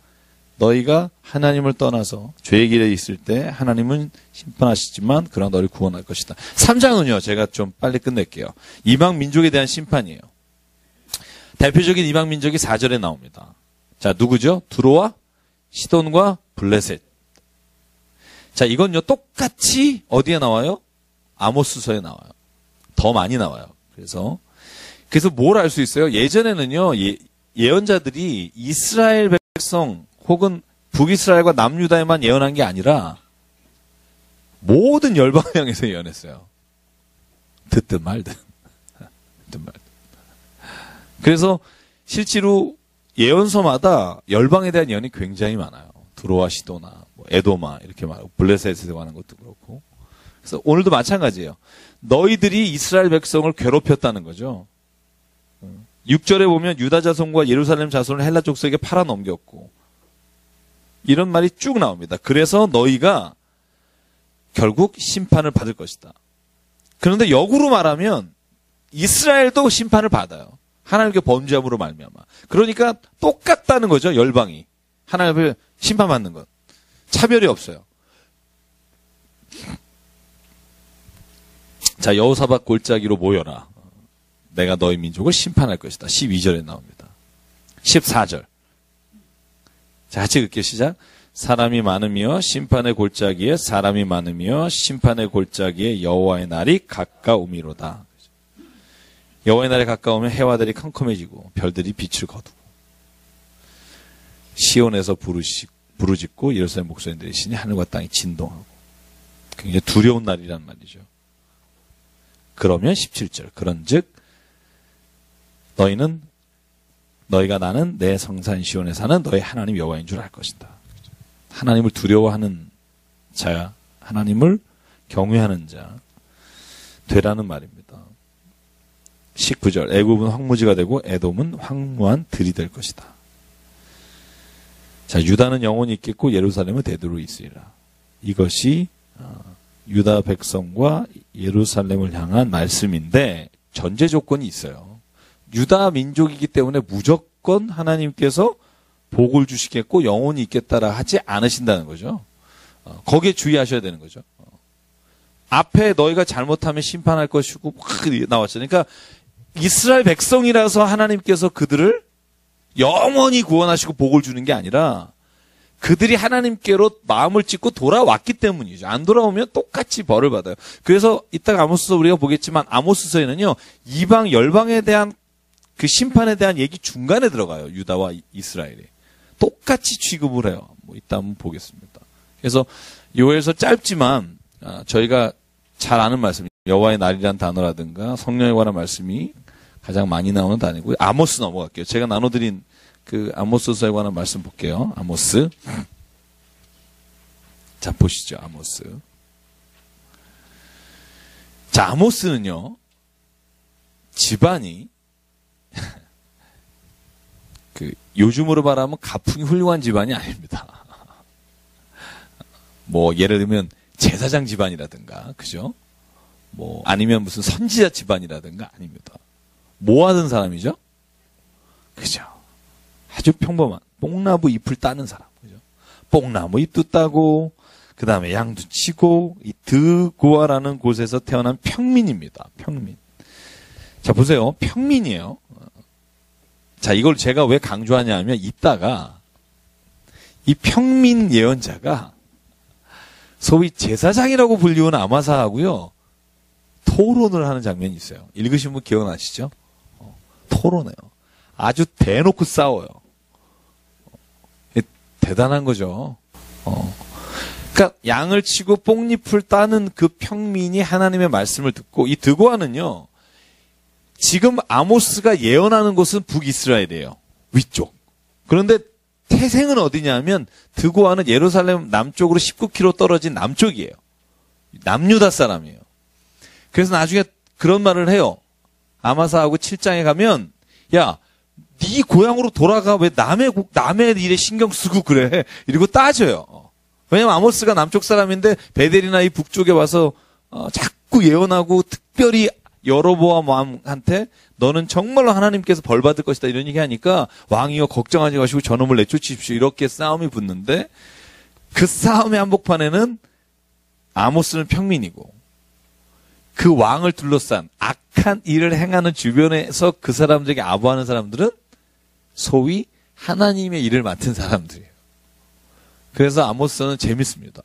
너희가 하나님을 떠나서 죄의 길에 있을 때 하나님은 심판하시지만 그러나 너를 구원할 것이다. 3장은요. 제가 좀 빨리 끝낼게요. 이방 민족에 대한 심판이에요. 대표적인 이방 민족이 4절에 나옵니다. 자, 누구죠? 두로와 시돈과 블레셋. 자, 이건요. 똑같이 어디에 나와요? 아모스서에 나와요. 더 많이 나와요. 그래서 뭘 알 수 있어요? 예전에는요. 예언자들이 이스라엘 백성 혹은 북이스라엘과 남유다에만 예언한 게 아니라 모든 열방을 향해서 예언했어요. 듣든 말든. 듣든 말든. 그래서 실제로 예언서마다 열방에 대한 예언이 굉장히 많아요. 두로와 시도나 에도마 이렇게 말하고 블레셋에 관한 것도 그렇고. 그래서 오늘도 마찬가지예요. 너희들이 이스라엘 백성을 괴롭혔다는 거죠. 6절에 보면 유다 자손과 예루살렘 자손을 헬라 족속에게 팔아넘겼고 이런 말이 쭉 나옵니다. 그래서 너희가 결국 심판을 받을 것이다. 그런데 역으로 말하면 이스라엘도 심판을 받아요. 하나님께 범죄함으로 말미암아. 그러니까 똑같다는 거죠. 열방이. 하나님을 심판받는 것. 차별이 없어요. 자, 여호사밧 골짜기로 모여라. 내가 너희 민족을 심판할 것이다. 12절에 나옵니다. 14절. 자, 같이 읽게 시작. 사람이 많으며 심판의 골짜기에 사람이 많으며 심판의 골짜기에 여호와의 날이 가까우미로다. 여호와의 날이 가까우면 해와들이 컴컴해지고 별들이 빛을 거두고 시온에서 부르짖고 예루살렘 목소리 들으시니 하늘과 땅이 진동하고 굉장히 두려운 날이란 말이죠. 그러면 17절 그런즉 너희가 나는 내 성산 시온에 사는 너희 하나님 여호와인 줄 알 것이다. 하나님을 두려워하는 자, 하나님을 경외하는 자 되라는 말입니다. 19절 애굽은 황무지가 되고 에돔은 황무한 들이 될 것이다. 자, 유다는 영원히 있겠고 예루살렘은 대대로 있으리라. 이것이 유다 백성과 예루살렘을 향한 말씀인데 전제 조건이 있어요. 유다 민족이기 때문에 무조건 하나님께서 복을 주시겠고 영원히 있겠다라 하지 않으신다는 거죠. 거기에 주의하셔야 되는 거죠. 앞에 너희가 잘못하면 심판할 것이고 막 나왔죠. 그러니까 이스라엘 백성이라서 하나님께서 그들을 영원히 구원하시고 복을 주는 게 아니라 그들이 하나님께로 마음을 찢고 돌아왔기 때문이죠. 안 돌아오면 똑같이 벌을 받아요. 그래서 이따가 아모스서 우리가 보겠지만 아모스서에는요. 이방 열방에 대한 그 심판에 대한 얘기 중간에 들어가요. 유다와 이스라엘이. 똑같이 취급을 해요. 이따 한번 보겠습니다. 그래서 요에서 짧지만 저희가 잘 아는 말씀, 여호와의 날이란 단어라든가 성령에 관한 말씀이 가장 많이 나오는 단어이고요. 아모스 넘어갈게요. 제가 나눠드린 그 아모스서에 관한 말씀 볼게요. 아모스. 자, 보시죠. 아모스. 자, 아모스는요. 집안이 요즘으로 말하면 가풍이 훌륭한 집안이 아닙니다. 예를 들면 제사장 집안이라든가, 그죠? 아니면 무슨 선지자 집안이라든가 아닙니다. 뭐 하던 사람이죠? 그죠? 아주 평범한 뽕나무 잎을 따는 사람, 그죠? 뽕나무 잎도 따고, 그 다음에 양도 치고, 이 드고아라는 곳에서 태어난 평민입니다. 평민. 자, 보세요. 평민이에요. 자, 이걸 제가 왜 강조하냐 하면 이따가 이 평민 예언자가 소위 제사장이라고 불리우는 아마사하고요. 토론을 하는 장면이 있어요. 읽으신 분 기억나시죠? 토론해요. 아주 대놓고 싸워요. 대단한 거죠. 그러니까 양을 치고 뽕잎을 따는 그 평민이 하나님의 말씀을 듣고 이 드고아는요. 지금 아모스가 예언하는 곳은 북이스라엘이에요. 위쪽. 그런데 태생은 어디냐면 드고아는 예루살렘 남쪽으로 19km 떨어진 남쪽이에요. 남유다 사람이에요. 그래서 나중에 그런 말을 해요. 아마사하고 7장에 가면 야, 네 고향으로 돌아가 왜 남의 일에 신경 쓰고 그래? 이러고 따져요. 왜냐면 아모스가 남쪽 사람인데 베델이나 이 북쪽에 와서 자꾸 예언하고 특별히 여로보암 왕한테 너는 정말로 하나님께서 벌 받을 것이다 이런 얘기하니까 왕이여 걱정하지 마시고 저놈을 내쫓으십시오 이렇게 싸움이 붙는데 그 싸움의 한복판에는 아모스는 평민이고 그 왕을 둘러싼 악한 일을 행하는 주변에서 그 사람들에게 아부하는 사람들은 소위 하나님의 일을 맡은 사람들이에요. 그래서 아모스는 재밌습니다.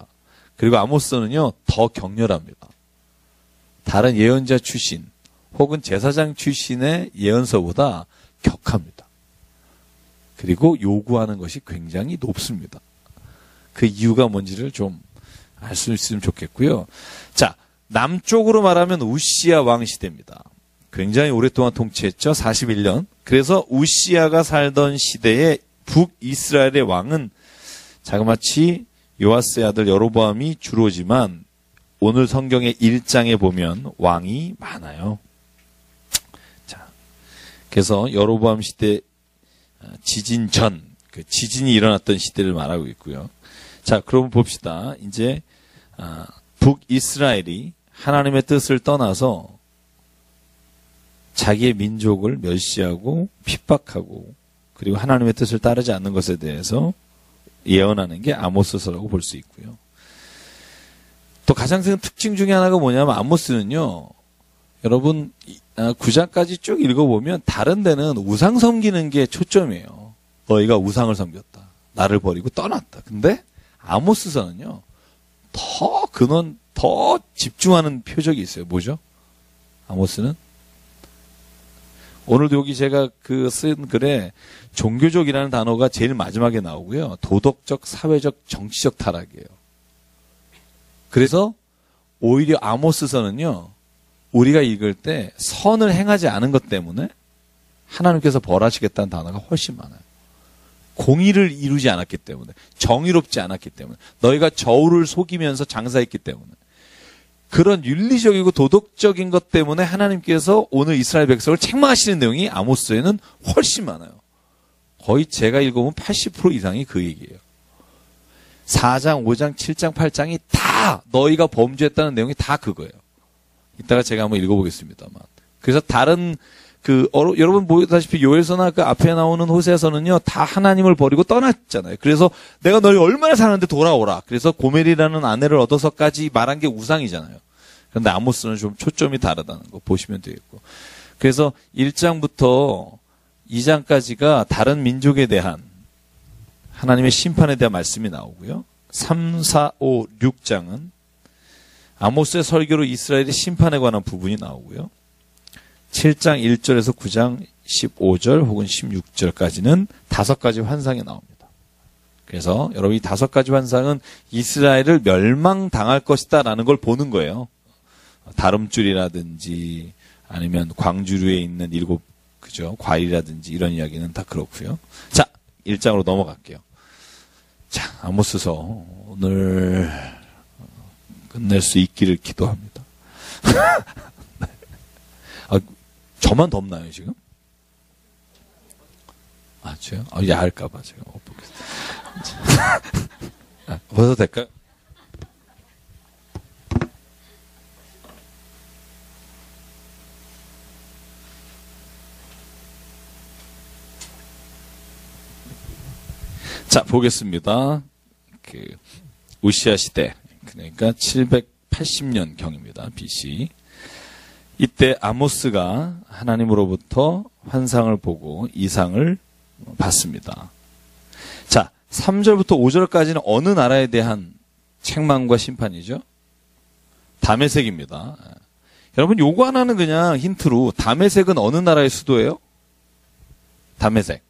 그리고 아모스는요 더 격렬합니다. 다른 예언자 출신 혹은 제사장 출신의 예언서보다 격합니다. 그리고 요구하는 것이 굉장히 높습니다. 그 이유가 뭔지를 좀 알 수 있으면 좋겠고요. 자, 남쪽으로 말하면 우시야 왕 시대입니다. 굉장히 오랫동안 통치했죠. 41년. 그래서 우시야가 살던 시대에 북이스라엘의 왕은 자그마치 요아스의 아들 여로보암이 주로지만 오늘 성경의 1장에 보면 왕이 많아요. 자, 그래서 여로보암 시대 지진 전, 그 지진이 일어났던 시대를 말하고 있고요. 자, 그럼 봅시다. 이제 북이스라엘이 하나님의 뜻을 떠나서 자기의 민족을 멸시하고 핍박하고 그리고 하나님의 뜻을 따르지 않는 것에 대해서 예언하는 게 아모스서라고 볼 수 있고요. 또 가장 큰 특징 중에 하나가 뭐냐면 아모스는요. 여러분 9장까지 쭉 읽어보면 다른 데는 우상 섬기는 게 초점이에요. 너희가 우상을 섬겼다. 나를 버리고 떠났다. 근데 아모스서는요. 더 집중하는 표적이 있어요. 뭐죠? 아모스는? 오늘도 여기 제가 쓴 글에 종교적이라는 단어가 제일 마지막에 나오고요. 도덕적, 사회적, 정치적 타락이에요. 그래서 오히려 아모스서는요. 우리가 읽을 때 선을 행하지 않은 것 때문에 하나님께서 벌하시겠다는 단어가 훨씬 많아요. 공의를 이루지 않았기 때문에, 정의롭지 않았기 때문에, 너희가 저울을 속이면서 장사했기 때문에, 그런 윤리적이고 도덕적인 것 때문에 하나님께서 오늘 이스라엘 백성을 책망하시는 내용이 아모스에는 훨씬 많아요. 거의 제가 읽어보면 80% 이상이 그 얘기예요. 4장, 5장, 7장, 8장이 다 너희가 범죄했다는 내용이 다 그거예요. 이따가 제가 한번 읽어보겠습니다만. 그래서 다른 여러분 보다시피 요엘서나 그 앞에 나오는 호세아서는요, 다 하나님을 버리고 떠났잖아요. 그래서 내가 너희 얼마나 사는데 돌아오라. 그래서 고멜이라는 아내를 얻어서까지 말한 게 우상이잖아요. 그런데 아모스는 좀 초점이 다르다는 거 보시면 되겠고. 그래서 1장부터 2장까지가 다른 민족에 대한 하나님의 심판에 대한 말씀이 나오고요. 3, 4, 5, 6장은 아모스의 설교로 이스라엘의 심판에 관한 부분이 나오고요. 7장 1절에서 9장 15절 혹은 16절까지는 5가지 환상이 나옵니다. 그래서 여러분 이 5가지 환상은 이스라엘을 멸망당할 것이다 라는 걸 보는 거예요. 다름줄이라든지 아니면 광주류에 있는 7 과일이라든지 이런 이야기는 다 그렇고요. 자, 1장으로 넘어갈게요. 자, 아모스서 오늘 끝낼 수 있기를 기도합니다. 저만 덥나요, 지금? 제가? 야할까봐 제가 못 보겠습니다. 벗어도 될까요? 자, 보겠습니다. 우시야 시대, 그러니까 780년 경입니다. BC. 이때 아모스가 하나님으로부터 환상을 보고 이상을 받습니다. 자, 3절부터 5절까지는 어느 나라에 대한 책망과 심판이죠. 다메섹입니다. 여러분 요거 하나는 그냥 힌트로 다메섹은 어느 나라의 수도예요? 다메섹.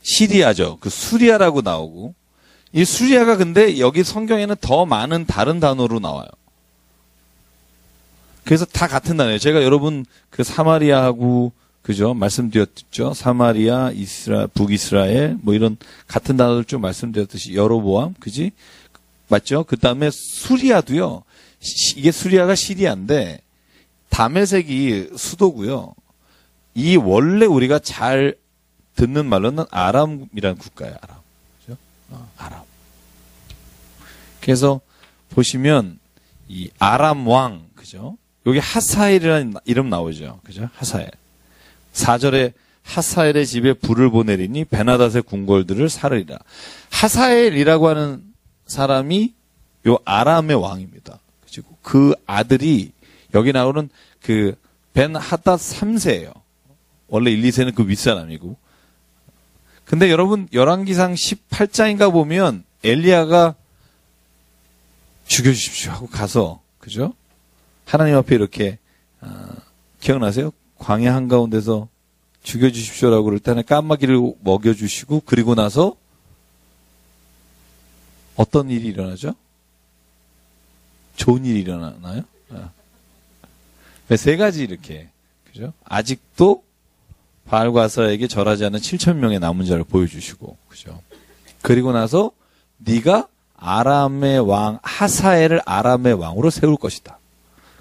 시리아죠. 그 수리아라고 나오고 이 수리아가 근데 여기 성경에는 더 많은 다른 단어로 나와요. 그래서 다 같은 단어예요. 제가 여러분 그 사마리아하고 그죠? 말씀드렸죠. 사마리아, 북이스라엘 뭐 이런 같은 단어를 좀 말씀드렸듯이 여로보암, 그지? 맞죠? 그 다음에 수리아도요. 이게 수리아가 시리아인데 다메섹이 수도고요. 이 원래 우리가 잘 듣는 말로는 아람이라는 국가예요. 아람. 그죠? 아람. 그래서 보시면 이 아람 왕, 그죠? 여기 하사엘이라는 이름 나오죠. 그죠? 하사엘. 4절에 하사엘의 집에 불을 보내리니 베나닷의 궁궐들을 사르리라. 하사엘이라고 하는 사람이 요 아람의 왕입니다. 그리고 그 아들이 여기 나오는 그 벤하닷 3세예요. 원래 1, 2세는 그 윗사람이고. 근데 여러분 열왕기상 18장인가 보면 엘리야가 죽여주십시오 하고 가서 그죠? 하나님 앞에 이렇게 기억나세요? 광야 한가운데서 죽여주십시오라고 그럴 때는 까마귀를 먹여주시고 그리고 나서 어떤 일이 일어나죠? 좋은 일이 일어나나요? 세 가지 이렇게 그죠? 아직도 바알과 아세라에게 절하지 않은 7,000명의 남은 자를 보여주시고 그죠? 그리고 나서 네가 아람의 왕 하사엘을 아람의 왕으로 세울 것이다.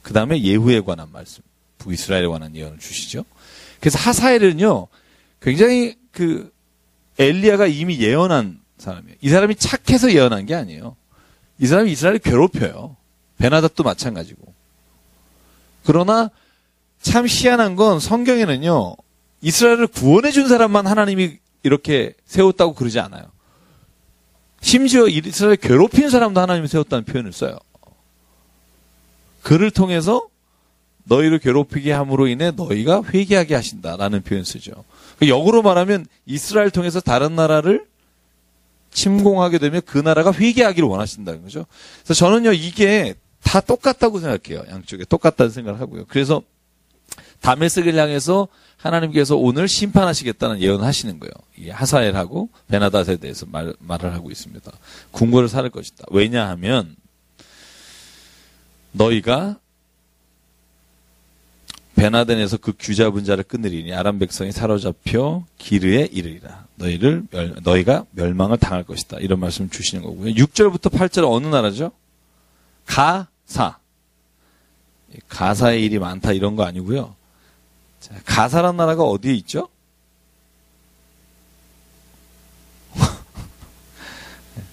그 다음에 예후에 관한 말씀, 북이스라엘에 관한 예언을 주시죠. 그래서 하사엘은요, 굉장히 그 엘리야가 이미 예언한 사람이에요. 이 사람이 착해서 예언한 게 아니에요. 이 사람이 이스라엘을 괴롭혀요. 베나닷도 마찬가지고. 그러나 참 희한한 건 성경에는요, 이스라엘을 구원해 준 사람만 하나님이 이렇게 세웠다고 그러지 않아요. 심지어 이스라엘을 괴롭힌 사람도 하나님이 세웠다는 표현을 써요. 그를 통해서 너희를 괴롭히게 함으로 인해 너희가 회개하게 하신다라는 표현 쓰죠. 역으로 말하면 이스라엘 통해서 다른 나라를 침공하게 되면 그 나라가 회개하기를 원하신다는 거죠. 그래서 저는요 이게 다 똑같다고 생각해요. 양쪽에 똑같다는 생각을 하고요. 그래서 다메섹을 향해서 하나님께서 오늘 심판하시겠다는 예언을 하시는 거예요. 이 하사엘하고 베나닷에 대해서 말을 하고 있습니다. 궁궐을 사를 것이다. 왜냐하면 너희가 베나덴에서 그 귀잡은 자를 끊으리니 아람 백성이 사로잡혀 기르에 이르리라. 너희가 멸망을 당할 것이다. 이런 말씀 주시는 거고요. 6절부터 8절 어느 나라죠? 가사. 가사의 일이 많다 이런 거 아니고요. 자, 가사란 나라가 어디에 있죠?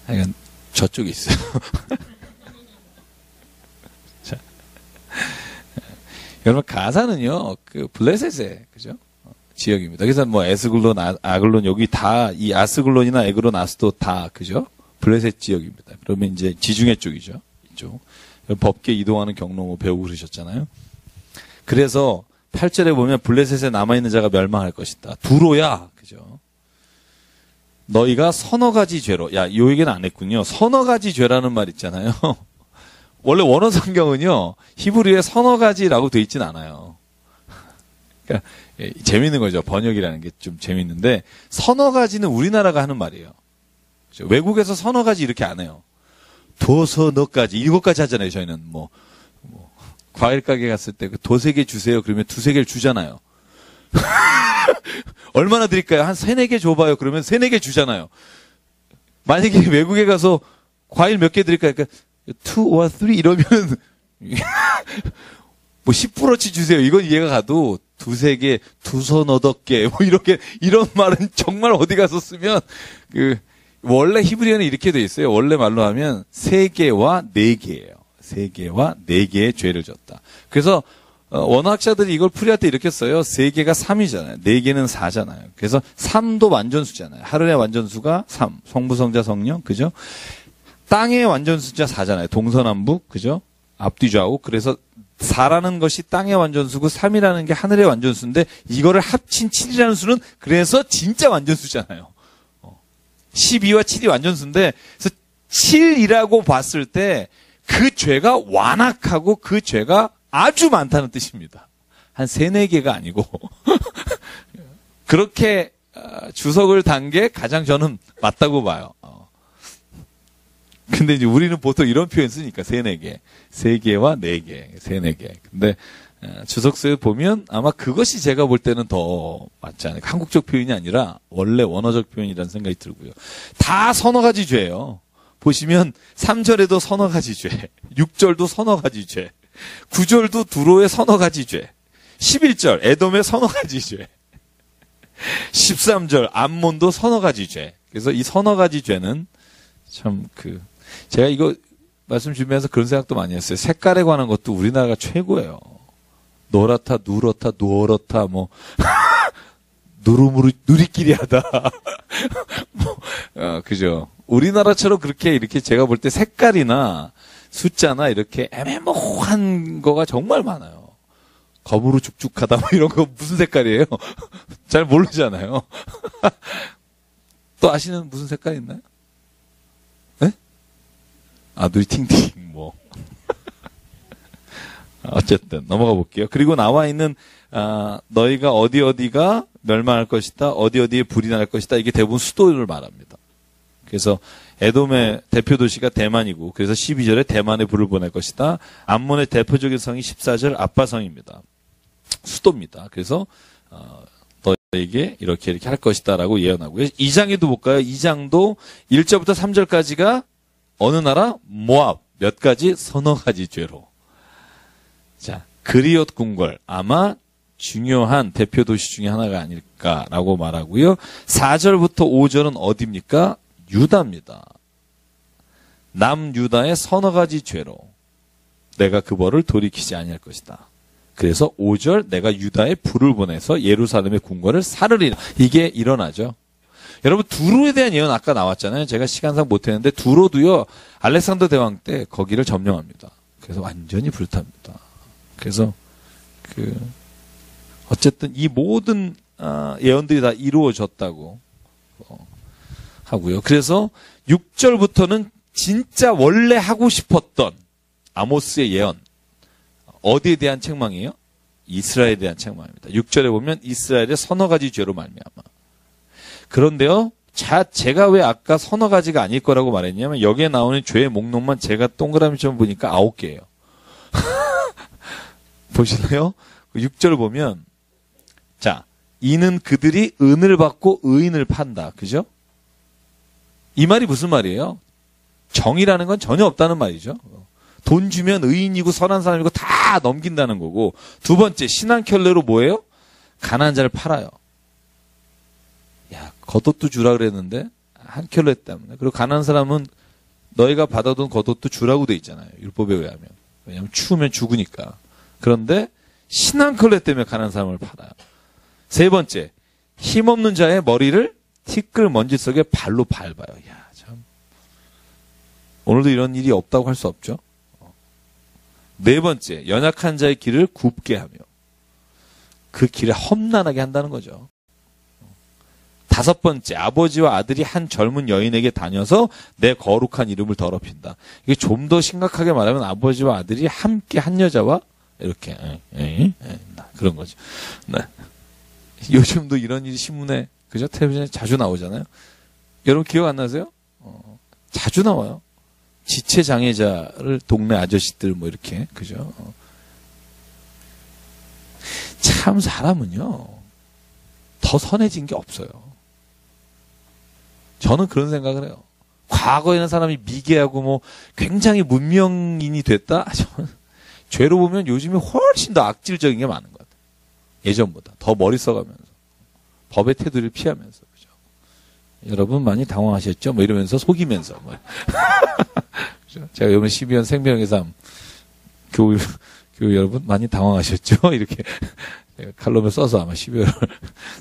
이건 저쪽에 있어요. 자, 여러분 가사는요 그 블레셋의 그죠 지역입니다. 그래서 뭐 에스글론, 아글론 여기 다 이 아스글론이나 에그론, 아스도 다 그죠 블레셋 지역입니다. 그러면 이제 지중해 쪽이죠. 이쪽 법계 이동하는 경로 뭐 배우고 그러셨잖아요. 그래서 8절에 보면 블레셋에 남아있는 자가 멸망할 것이다. 두로야 그죠. 너희가 서너 가지 죄로 요 얘기는 안 했군요. 서너 가지 죄라는 말 있잖아요. 원래 원어 성경은요 히브리에 서너 가지라고 돼 있진 않아요. 그러니까 재밌는 거죠. 번역이라는 게 좀 재밌는데 서너 가지는 우리나라가 하는 말이에요. 그렇죠? 외국에서 서너 가지 이렇게 안 해요. 도서너 가지 7가지 하잖아요. 저희는 뭐 과일 가게 갔을 때 그 도세 개 주세요. 그러면 두세 개를 주잖아요. 얼마나 드릴까요? 한 3-4개 줘봐요. 그러면 3-4개 주잖아요. 만약에 외국에 가서 과일 몇 개 드릴까요? 그러니까 2 or 3 이러면 뭐 10%치 주세요. 이건 이해가 가도 2-3개, 2-8개 뭐 이렇게 이런 말은 정말 어디 가서 쓰면 원래 히브리어는 이렇게 돼 있어요. 원래 말로 하면 3개와 4개예요. 3개와 4개의 죄를 졌다. 그래서 원어학자들이 이걸 풀이할 때 이렇게 써요. 3개가 3이잖아요. 4개는 4잖아요. 그래서 3도 완전수잖아요. 하늘의 완전수가 3. 성부, 성자, 성령. 그죠? 땅의 완전수자 4잖아요. 동서남북. 그죠? 앞뒤 좌우. 그래서 4라는 것이 땅의 완전수고 3이라는 게 하늘의 완전수인데 이거를 합친 7이라는 수는 그래서 진짜 완전수잖아요. 12와 7이 완전수인데 그래서 7이라고 봤을 때 그 죄가 완악하고 그 죄가 아주 많다는 뜻입니다. 한 3, 4개가 아니고 그렇게 주석을 단 게 가장 저는 맞다고 봐요. 근데 이제 우리는 보통 이런 표현 쓰니까 3, 4개. 3개와 4개. 3, 4개. 근데 주석서에 보면 아마 그것이 제가 볼 때는 더 맞지 않을까. 한국적 표현이 아니라 원래 원어적 표현이라는 생각이 들고요. 다 서너 가지 죄예요. 보시면 3절에도 서너 가지 죄, 6절도 서너 가지 죄, 9절도 두로의 서너 가지 죄, 11절 에돔의 서너 가지 죄, 13절 암몬도 서너 가지 죄. 그래서 이 서너 가지 죄는 참 제가 이거 말씀 준비하면서 그런 생각도 많이 했어요. 색깔에 관한 것도 우리나라가 최고예요. 노랗다, 누렇다, 누어렇다, 뭐 누리끼리 하다. 그죠. 우리나라처럼 이렇게 제가 볼 때 색깔이나 숫자나 이렇게 애매모호한 거가 정말 많아요. 검으로 죽죽하다 뭐 이런 거 무슨 색깔이에요? 잘 모르잖아요. 또 아시는 무슨 색깔 있나요? 네? 누리팅팅 뭐. 어쨌든 넘어가 볼게요. 그리고 나와 있는 너희가 어디가 멸망할 것이다. 어디에 불이 날 것이다. 이게 대부분 수도를 말합니다. 그래서 에돔의 대표 도시가 대만이고 그래서 12절에 대만에 불을 보낼 것이다. 암몬의 대표적인 성이 14절 아빠성입니다. 수도입니다. 그래서 너에게 이렇게 할 것이다라고 예언하고요. 2장에도 볼까요? 2장도 1절부터 3절까지가 어느 나라? 모압. 몇 가지? 서너 가지 죄로. 자, 그리옷 궁궐. 아마 중요한 대표 도시 중에 하나가 아닐까라고 말하고요. 4절부터 5절은 어디입니까? 유다입니다. 남유다의 서너 가지 죄로 내가 그 벌을 돌이키지 아니할 것이다. 그래서 5절 내가 유다에 불을 보내서 예루살렘의 궁궐을 사르리라. 이게 일어나죠. 여러분 두로에 대한 예언 아까 나왔잖아요. 제가 시간상 못했는데 두로도요. 알렉산더 대왕 때 거기를 점령합니다. 그래서 완전히 불탑니다. 그래서 어쨌든 이 모든 예언들이 다 이루어졌다고 하고요. 그래서 6절부터는 진짜 원래 하고 싶었던 아모스의 예언. 어디에 대한 책망이에요? 이스라엘에 대한 책망입니다. 6절에 보면 이스라엘의 서너 가지 죄로 말미암아. 그런데요. 제가 왜 아까 서너 가지가 아닐 거라고 말했냐면 여기에 나오는 죄의 목록만 제가 동그라미처럼 보니까 9개예요. 보실래요? 6절 보면 자, 이는 그들이 은을 받고 의인을 판다. 그죠? 이 말이 무슨 말이에요? 정의라는 건 전혀 없다는 말이죠. 돈 주면 의인이고 선한 사람이고 다 넘긴다는 거고. 두 번째, 신한켤레로 뭐예요? 가난한 자를 팔아요. 야, 겉옷도 주라 그랬는데 한 켤레 때문에. 그리고 가난한 사람은 너희가 받아둔 겉옷도 주라고 돼 있잖아요. 율법에 의하면. 왜냐하면 추우면 죽으니까. 그런데 신한켤레 때문에 가난한 사람을 팔아요. 세 번째, 힘없는 자의 머리를 티끌 먼지 속에 발로 밟아요. 야, 참. 오늘도 이런 일이 없다고 할 수 없죠. 네 번째, 연약한 자의 길을 굽게 하며 그 길을 험난하게 한다는 거죠. 다섯 번째, 아버지와 아들이 한 젊은 여인에게 다녀서 내 거룩한 이름을 더럽힌다. 이게 좀 더 심각하게 말하면 아버지와 아들이 함께 한 여자와 이렇게 그런 거죠. 네. 요즘도 이런 일이 신문에 그죠? 텔레비전에 자주 나오잖아요. 여러분 기억 안 나세요? 자주 나와요. 지체 장애자를 동네 아저씨들 뭐 이렇게 그죠? 참 사람은요 더 선해진 게 없어요. 저는 그런 생각을 해요. 과거에는 사람이 미개하고 뭐 굉장히 문명인이 됐다. 저는 죄로 보면 요즘에 훨씬 더 악질적인 게 많은 것 같아요. 예전보다 더 머리 써가면서 법의 테두리를 피하면서 그죠? 여러분 많이 당황하셨죠? 뭐 이러면서 속이면서 뭐. 제가 이번 12년 생명의 삶 교육 여러분 많이 당황하셨죠? 이렇게 칼럼을 써서 아마 12월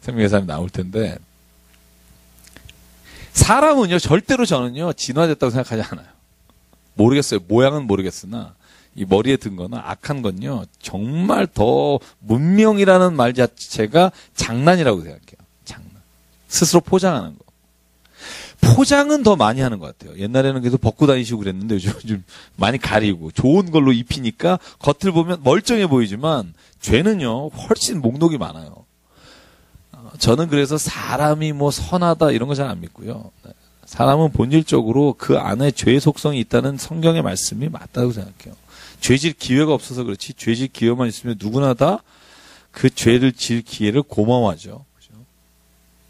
생명의 삶이 나올 텐데 사람은요 절대로 저는요 진화됐다고 생각하지 않아요. 모르겠어요. 모양은 모르겠으나 이 머리에 든 거나 악한 건요 정말 더 문명이라는 말 자체가 장난이라고 생각해요. 장난. 스스로 포장하는 거. 포장은 더 많이 하는 것 같아요. 옛날에는 계속 벗고 다니시고 그랬는데 요즘 좀 많이 가리고 좋은 걸로 입히니까 겉을 보면 멀쩡해 보이지만 죄는요 훨씬 목록이 많아요. 저는 그래서 사람이 뭐 선하다 이런 거 잘 안 믿고요. 사람은 본질적으로 그 안에 죄의 속성이 있다는 성경의 말씀이 맞다고 생각해요. 죄질 기회가 없어서 그렇지 죄질 기회만 있으면 누구나 다 그 죄를 질 기회를 고마워하죠. 그죠?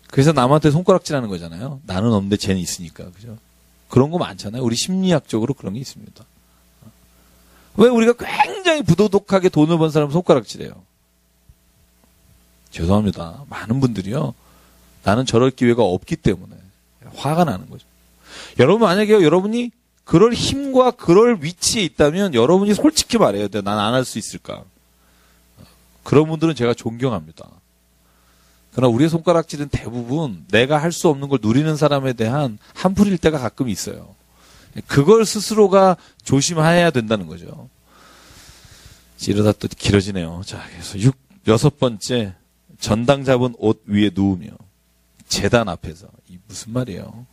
그래서 남한테 손가락질하는 거잖아요. 나는 없는데 쟤는 있으니까. 그죠? 그런 거 많잖아요. 우리 심리학적으로 그런 게 있습니다. 왜 우리가 굉장히 부도덕하게 돈을 번 사람 손가락질해요? 죄송합니다. 많은 분들이요. 나는 저럴 기회가 없기 때문에 화가 나는 거죠. 여러분 만약에 여러분이 그럴 힘과 그럴 위치에 있다면 여러분이 솔직히 말해야 돼요. 난 안 할 수 있을까? 그런 분들은 제가 존경합니다. 그러나 우리의 손가락질은 대부분 내가 할 수 없는 걸 누리는 사람에 대한 한풀일 때가 가끔 있어요. 그걸 스스로가 조심해야 된다는 거죠. 이러다 또 길어지네요. 자, 그래서 여섯 번째, 전당 잡은 옷 위에 누우며 제단 앞에서. 이 무슨 말이에요?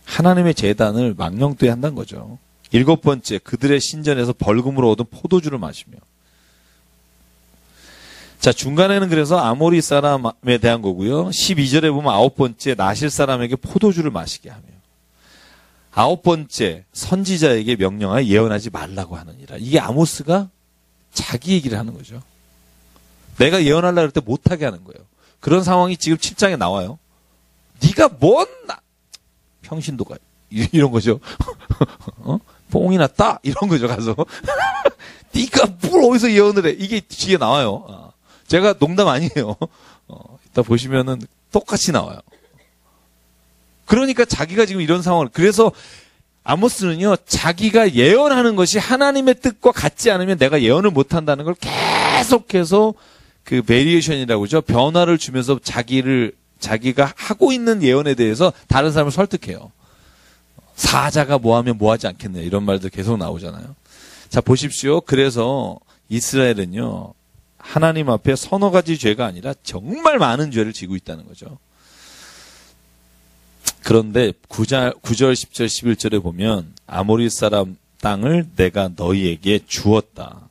하나님의 제단을 망령되이 한다는 거죠. 일곱 번째, 그들의 신전에서 벌금으로 얻은 포도주를 마시며. 자, 중간에는 그래서 아모리 사람에 대한 거고요. 12절에 보면 아홉 번째, 나실 사람에게 포도주를 마시게 하며. 아홉 번째, 선지자에게 명령하여 예언하지 말라고 하느니라. 이게 아모스가 자기 얘기를 하는 거죠. 내가 예언하려고 할 때 못하게 하는 거예요. 그런 상황이 지금 7장에 나와요. 네가 뭔 평신도가 이런 거죠. 뽕이 났다 이런 거죠. 가서 네가 뭘 어디서 예언을 해. 이게 뒤에 나와요. 제가 농담 아니에요. 이따 보시면은 똑같이 나와요. 그러니까 자기가 지금 이런 상황을 그래서 아모스는요 자기가 예언하는 것이 하나님의 뜻과 같지 않으면 내가 예언을 못한다는 걸 계속해서 그 베리에이션이라고 그러죠. 변화를 주면서 자기가 하고 있는 예언에 대해서 다른 사람을 설득해요. 사자가 뭐하면 뭐하지 않겠냐 이런 말들 계속 나오잖아요. 자 보십시오. 그래서 이스라엘은요 하나님 앞에 서너 가지 죄가 아니라 정말 많은 죄를 지고 있다는 거죠. 그런데 9절, 10절, 11절에 보면 아모리 사람 땅을 내가 너희에게 주었다.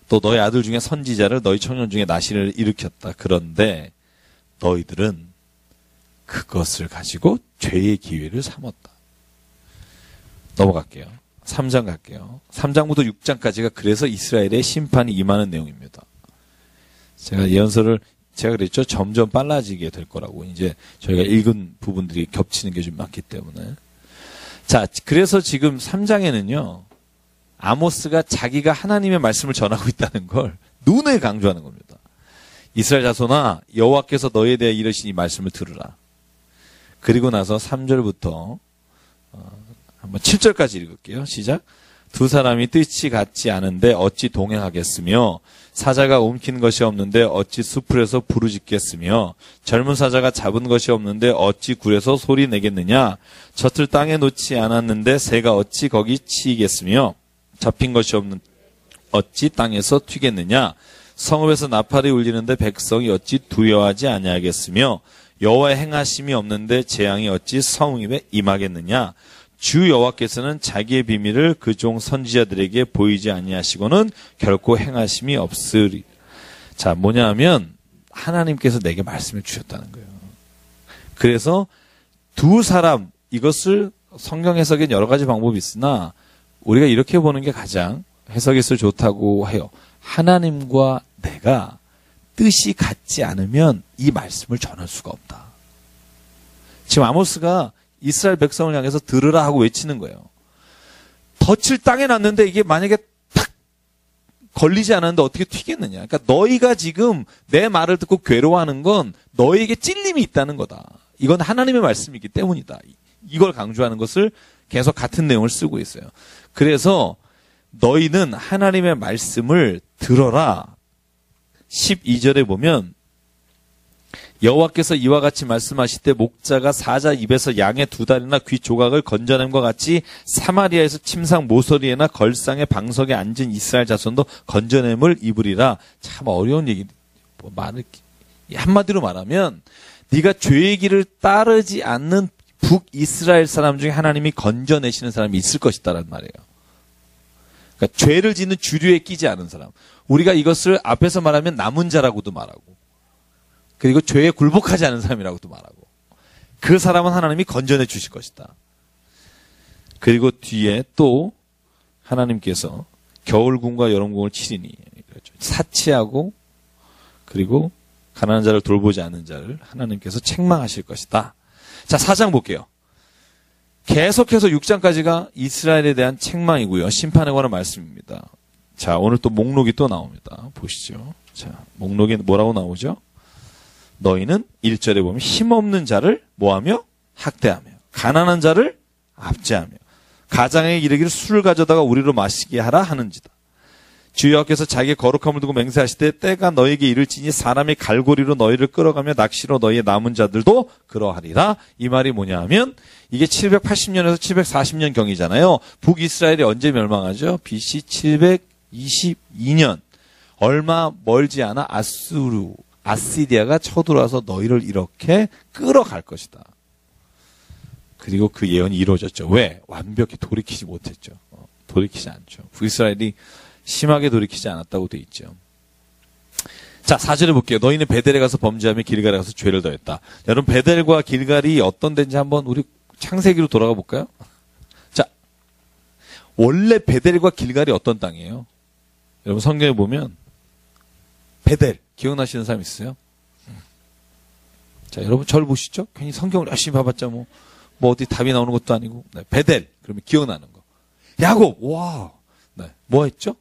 또 너희 아들 중에 선지자를 너희 청년 중에 나시를 일으켰다. 그런데 너희들은 그것을 가지고 죄의 기회를 삼았다. 넘어갈게요. 3장 갈게요. 3장부터 6장까지가 그래서 이스라엘의 심판이 임하는 내용입니다. 제가 예언서를 제가 그랬죠. 점점 빨라지게 될 거라고. 이제 저희가 읽은 부분들이 겹치는 게 좀 많기 때문에. 자, 그래서 지금 3장에는요. 아모스가 자기가 하나님의 말씀을 전하고 있다는 걸 눈에 강조하는 겁니다. 이스라엘 자손아 여호와께서 너희에 대해 이르신 이 말씀을 들으라. 그리고 나서 3절부터 한번 7절까지 읽을게요. 시작. 두 사람이 뜻이 같지 않은데 어찌 동행하겠으며 사자가 움킨 것이 없는데 어찌 수풀에서 부르짖겠으며 젊은 사자가 잡은 것이 없는데 어찌 굴에서 소리 내겠느냐. 젖을 땅에 놓지 않았는데 새가 어찌 거기 치이겠으며 잡힌 것이 없는 어찌 땅에서 튀겠느냐. 성읍에서 나팔이 울리는데 백성이 어찌 두려워하지 아니하겠으며 여호와의 행하심이 없는데 재앙이 어찌 성읍에 임하겠느냐. 주 여호와께서는 자기의 비밀을 그 종 선지자들에게 보이지 아니하시고는 결코 행하심이 없으리. 자, 뭐냐면 하나님께서 내게 말씀을 주셨다는 거예요. 그래서 두 사람, 이것을 성경 해석엔 여러 가지 방법이 있으나 우리가 이렇게 보는 게 가장 해석에서 좋다고 해요. 하나님과 내가 뜻이 같지 않으면 이 말씀을 전할 수가 없다. 지금 아모스가 이스라엘 백성을 향해서 들으라 하고 외치는 거예요. 덫을 땅에 놨는데 이게 만약에 탁 걸리지 않았는데 어떻게 튀겠느냐. 그러니까 너희가 지금 내 말을 듣고 괴로워하는 건 너희에게 찔림이 있다는 거다. 이건 하나님의 말씀이기 때문이다. 이걸 강조하는 것을 계속 같은 내용을 쓰고 있어요. 그래서 너희는 하나님의 말씀을 들어라. 12절에 보면 여호와께서 이와 같이 말씀하실 때 목자가 사자 입에서 양의 두 다리나 귀 조각을 건져냄과 같이 사마리아에서 침상 모서리에나 걸상의 방석에 앉은 이스라엘 자손도 건져냄을 입으리라. 참 어려운 얘기. 한마디로 말하면 네가 죄의 길을 따르지 않는 북이스라엘 사람 중에 하나님이 건져내시는 사람이 있을 것이다라는 말이에요. 그러니까 죄를 짓는 주류에 끼지 않은 사람. 우리가 이것을 앞에서 말하면 남은 자라고도 말하고, 그리고 죄에 굴복하지 않은 사람이라고도 말하고, 그 사람은 하나님이 건져내 주실 것이다. 그리고 뒤에 또 하나님께서 겨울궁과 여름궁을 치리니, 사치하고 그리고 가난한 자를 돌보지 않는 자를 하나님께서 책망하실 것이다. 자, 4장 볼게요. 계속해서 6장까지가 이스라엘에 대한 책망이고요. 심판에 관한 말씀입니다. 자, 오늘 또 목록이 또 나옵니다. 보시죠. 자, 목록에 뭐라고 나오죠? 너희는 1절에 보면 힘없는 자를 뭐하며? 학대하며, 가난한 자를 압제하며, 가장에게 이르기를 술을 가져다가 우리로 마시게 하라 하는지다. 주 여호와께서 자기의 거룩함을 두고 맹세하시되 때가 너에게 이를지니 사람이 갈고리로 너희를 끌어가며 낚시로 너희의 남은 자들도 그러하리라. 이 말이 뭐냐 하면 이게 780년에서 740년 경이잖아요. 북이스라엘이 언제 멸망하죠? BC 722년. 얼마 멀지 않아 아시리아가 쳐들어와서 너희를 이렇게 끌어갈 것이다. 그리고 그 예언이 이루어졌죠. 왜? 완벽히 돌이키지 못했죠. 돌이키지 않죠. 북이스라엘이 심하게 돌이키지 않았다고 돼 있죠. 자, 4절에 볼게요. 너희는 베델에 가서 범죄하며 길갈에 가서 죄를 더했다. 여러분, 베델과 길갈이 어떤 데인지 한번 우리 창세기로 돌아가 볼까요? 자, 원래 베델과 길갈이 어떤 땅이에요? 여러분, 성경에 보면 베델 기억나시는 사람 있어요? 자, 여러분 저를 보시죠. 괜히 성경을 열심히 봐봤자 뭐 어디 답이 나오는 것도 아니고. 네, 베델 그러면 기억나는 거. 야곱, 와, 네, 뭐 했죠?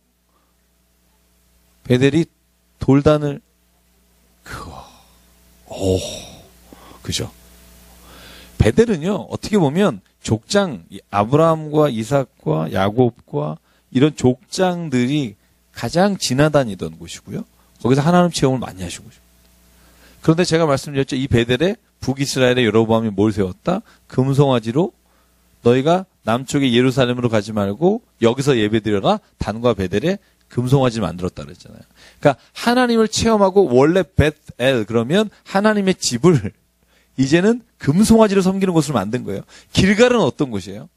베델이 돌단을 그죠? 베델은요, 어떻게 보면 족장, 아브라함과 이삭과 야곱과 이런 족장들이 가장 지나다니던 곳이고요. 거기서 하나님 체험을 많이 하시고. 그런데 제가 말씀드렸죠. 이 베델에 북이스라엘의 여로보암이 뭘 세웠다? 금송아지로 너희가 남쪽의 예루살렘으로 가지 말고 여기서 예배드려라. 단과 베델에 금송아지를 만들었다 그랬잖아요. 그러니까 하나님을 체험하고 원래 벳엘 그러면 하나님의 집을 이제는 금송아지를 섬기는 곳으로 만든 거예요. 길갈은 어떤 곳이에요?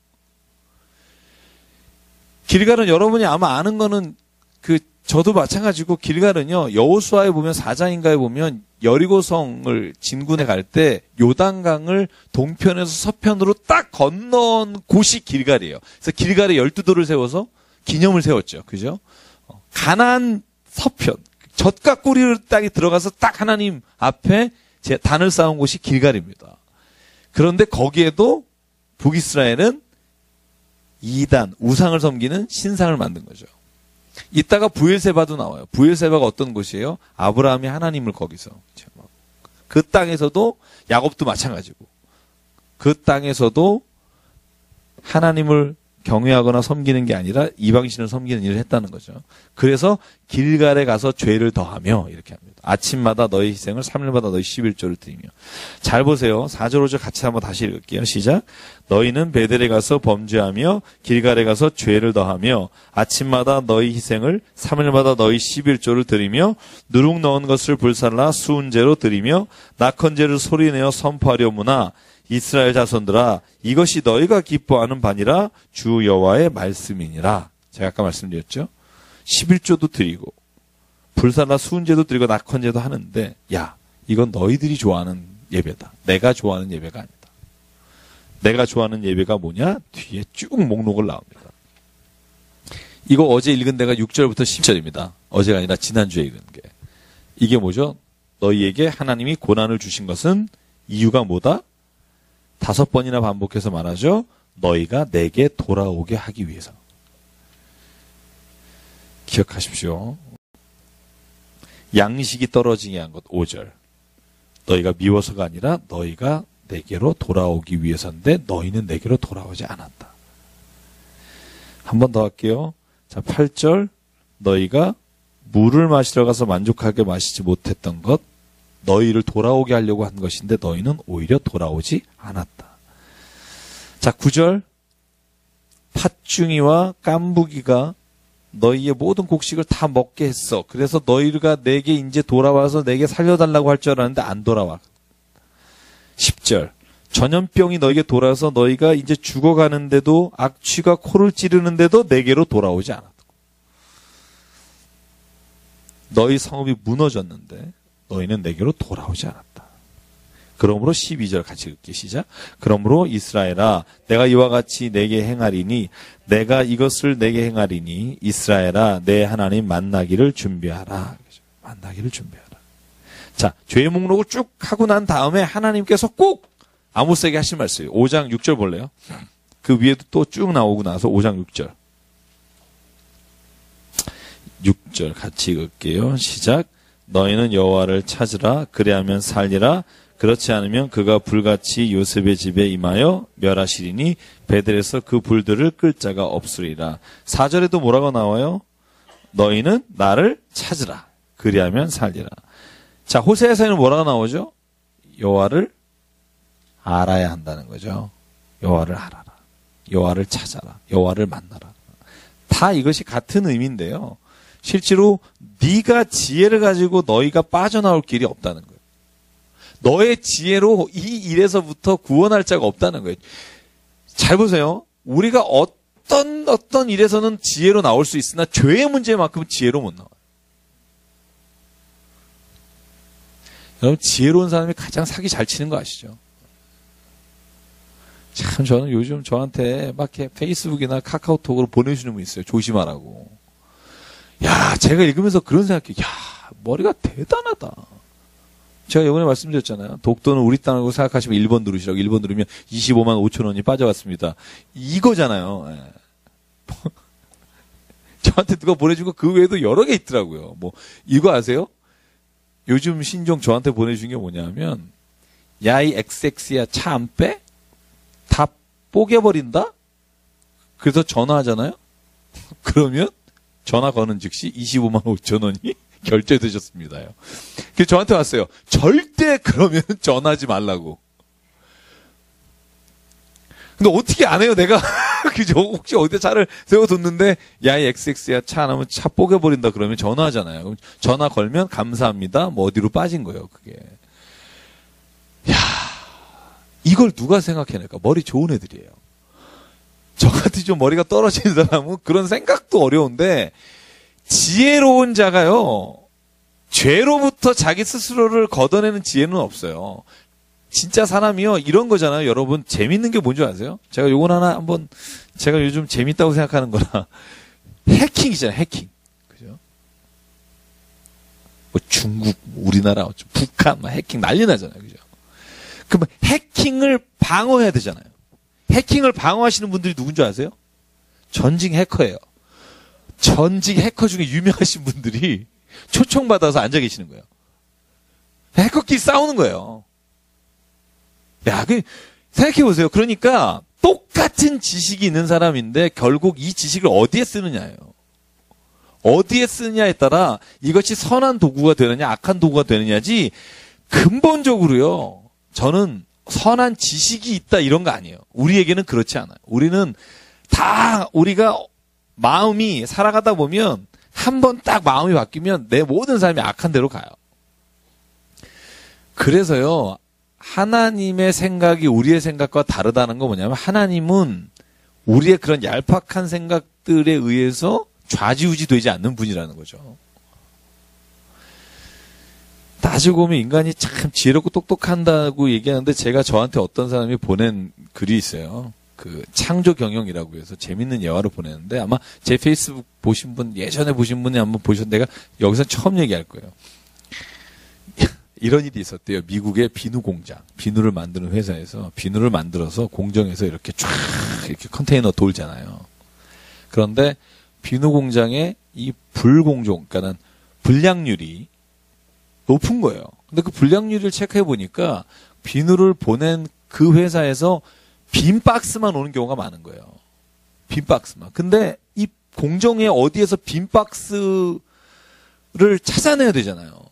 길갈은 여러분이 아마 아는 거는 저도 마찬가지고 길갈은요. 여호수아에 보면 4장인가에 보면 여리고성을 진군해 갈 때 요단강을 동편에서 서편으로 딱 건넌 곳이 길갈이에요. 그래서 길갈에 12돌을 세워서 기념을 세웠죠. 그죠? 가나안 서편 젖과 꼬리를 땅에 들어가서 딱 하나님 앞에 단을 쌓은 곳이 길갈입니다. 그런데 거기에도 북이스라엘은 이단 우상을 섬기는 신상을 만든 거죠. 이따가 부엘세바도 나와요. 부엘세바가 어떤 곳이에요? 아브라함이 하나님을 거기서 그 땅에서도 야곱도 마찬가지고 그 땅에서도 하나님을 경외하거나 섬기는 게 아니라 이방신을 섬기는 일을 했다는 거죠. 그래서 길갈에 가서 죄를 더하며 이렇게 합니다. 아침마다 너희 희생을 3일마다 너희 11조를 드리며. 잘 보세요. 4절 5절 같이 한번 다시 읽을게요. 시작. 너희는 베델에 가서 범죄하며 길갈에 가서 죄를 더하며 아침마다 너희 희생을 3일마다 너희 11조를 드리며 누룩 넣은 것을 불살라 수은제로 드리며 낙헌제를 소리내어 선포하려무나 이스라엘 자손들아 이것이 너희가 기뻐하는 바니라 주 여호와의 말씀이니라. 제가 아까 말씀드렸죠. 11조도 드리고 불살라 수은제도 드리고 낙헌제도 하는데 야 이건 너희들이 좋아하는 예배다. 내가 좋아하는 예배가 아니다. 내가 좋아하는 예배가 뭐냐? 뒤에 쭉 목록을 나옵니다. 이거 어제 읽은 데가 6절부터 10절입니다. 어제가 아니라 지난주에 읽은 게. 이게 뭐죠? 너희에게 하나님이 고난을 주신 것은 이유가 뭐다? 5번이나 반복해서 말하죠. 너희가 내게 돌아오게 하기 위해서. 기억하십시오. 양식이 떨어지게 한 것 5절. 너희가 미워서가 아니라 너희가 내게로 돌아오기 위해서인데 너희는 내게로 돌아오지 않았다. 한 번 더 할게요. 자, 8절. 너희가 물을 마시러 가서 만족하게 마시지 못했던 것 너희를 돌아오게 하려고 한 것인데 너희는 오히려 돌아오지 않았다. 자, 9절. 팥중이와 깐부기가 너희의 모든 곡식을 다 먹게 했어. 그래서 너희가 내게 이제 돌아와서 내게 살려달라고 할 줄 알았는데 안 돌아와. 10절. 전염병이 너에게 돌아서 너희가 이제 죽어가는데도 악취가 코를 찌르는데도 내게로 돌아오지 않았고. 너희 성읍이 무너졌는데 너희는 내게로 돌아오지 않았다. 그러므로 12절 같이 읽기 시작. 그러므로 이스라엘아 내가 이와 같이 내게 행하리니 내가 이것을 내게 행하리니 이스라엘아 내 하나님 만나기를 준비하라. 만나기를 준비하라. 자, 죄의 목록을 쭉 하고 난 다음에 하나님께서 꼭 아모스에게 하신 말씀이에요. 5장 6절 볼래요? 그 위에도 또 쭉 나오고 나서 5장 6절. 6절 같이 읽을게요. 시작. 너희는 여호와를 찾으라. 그리하면 살리라. 그렇지 않으면 그가 불같이 요셉의 집에 임하여 멸하시리니 베델에서 그 불들을 끌 자가 없으리라. 4절에도 뭐라고 나와요? 너희는 나를 찾으라. 그리하면 살리라. 자, 호세아서에는 뭐라고 나오죠? 여호와를 알아야 한다는 거죠. 여호와를 알아라. 여호와를 찾아라. 여호와를 만나라. 다 이것이 같은 의미인데요. 실제로 네가 지혜를 가지고 너희가 빠져나올 길이 없다는 거예요. 너의 지혜로 이 일에서부터 구원할 자가 없다는 거예요. 잘 보세요. 우리가 어떤 일에서는 지혜로 나올 수 있으나 죄의 문제만큼은 지혜로 못 나와요. 여러분 지혜로운 사람이 가장 사기 잘 치는 거 아시죠? 참 저는 요즘 저한테 막 이렇게 페이스북이나 카카오톡으로 보내주는 분 있어요. 조심하라고. 야, 제가 읽으면서 그런 생각해. 야, 머리가 대단하다. 제가 이번에 말씀드렸잖아요. 독도는 우리 땅이라고 생각하시면 1번 누르시라고. 1번 누르면 25만 5천 원이 빠져갔습니다. 이거잖아요. 예. 저한테 누가 보내준 거 그 외에도 여러 개 있더라고요. 뭐 이거 아세요? 요즘 신종 저한테 보내준 게 뭐냐면 야 이 XX야 차 안 빼? 다 뽀개버린다? 그래서 전화하잖아요? 그러면 전화 거는 즉시 25만 5천 원이 결제되셨습니다요. 그래서 저한테 왔어요. 절대 그러면 전화하지 말라고. 근데 어떻게 안 해요, 내가? 그죠? 혹시 어디다 차를 세워뒀는데, 야, 이 XX야 차 안 하면 차 뽀개버린다 그러면 전화하잖아요. 그럼 전화 걸면 감사합니다. 뭐 어디로 빠진 거예요, 그게. 야, 이걸 누가 생각해낼까? 머리 좋은 애들이에요. 저같이 좀 머리가 떨어지는 사람은 그런 생각도 어려운데, 지혜로운 자가요, 죄로부터 자기 스스로를 걷어내는 지혜는 없어요. 진짜 사람이요, 이런 거잖아요. 여러분, 재밌는 게 뭔지 아세요? 제가 요건 하나 한번, 제가 요즘 재밌다고 생각하는 거라, 해킹이잖아요, 해킹. 그죠? 뭐 중국, 우리나라, 북한, 해킹 난리 나잖아요. 그죠? 그럼 해킹을 방어해야 되잖아요. 해킹을 방어하시는 분들이 누군지 아세요? 전직 해커예요. 전직 해커 중에 유명하신 분들이 초청받아서 앉아 계시는 거예요. 해커끼리 싸우는 거예요. 야, 생각해보세요. 그러니까 똑같은 지식이 있는 사람인데 결국 이 지식을 어디에 쓰느냐예요. 어디에 쓰느냐에 따라 이것이 선한 도구가 되느냐 악한 도구가 되느냐지 근본적으로요. 저는 선한 지식이 있다 이런 거 아니에요. 우리에게는 그렇지 않아요. 우리는 다 우리가 마음이 살아가다 보면 한 번 딱 마음이 바뀌면 내 모든 삶이 악한 데로 가요. 그래서요. 하나님의 생각이 우리의 생각과 다르다는 건 뭐냐면 하나님은 우리의 그런 얄팍한 생각들에 의해서 좌지우지 되지 않는 분이라는 거죠. 따지고 보면 인간이 참 지혜롭고 똑똑한다고 얘기하는데 제가 저한테 어떤 사람이 보낸 글이 있어요. 그 창조 경영이라고 해서 재밌는 예화를 보냈는데 아마 제 페이스북 보신 분 예전에 보신 분이 한번 보셨는데 내가 여기서 처음 얘기할 거예요. 이런 일이 있었대요. 미국의 비누 공장, 비누를 만드는 회사에서 비누를 만들어서 공정에서 이렇게 쫙 이렇게 컨테이너 돌잖아요. 그런데 비누 공장의 이 불공정, 그러니까는 불량률이 높은 거예요. 근데 그 불량률을 체크해 보니까 비누를 보낸 그 회사에서 빈 박스만 오는 경우가 많은 거예요. 빈 박스만. 근데 이 공정에 어디에서 빈 박스를 찾아내야 되잖아요.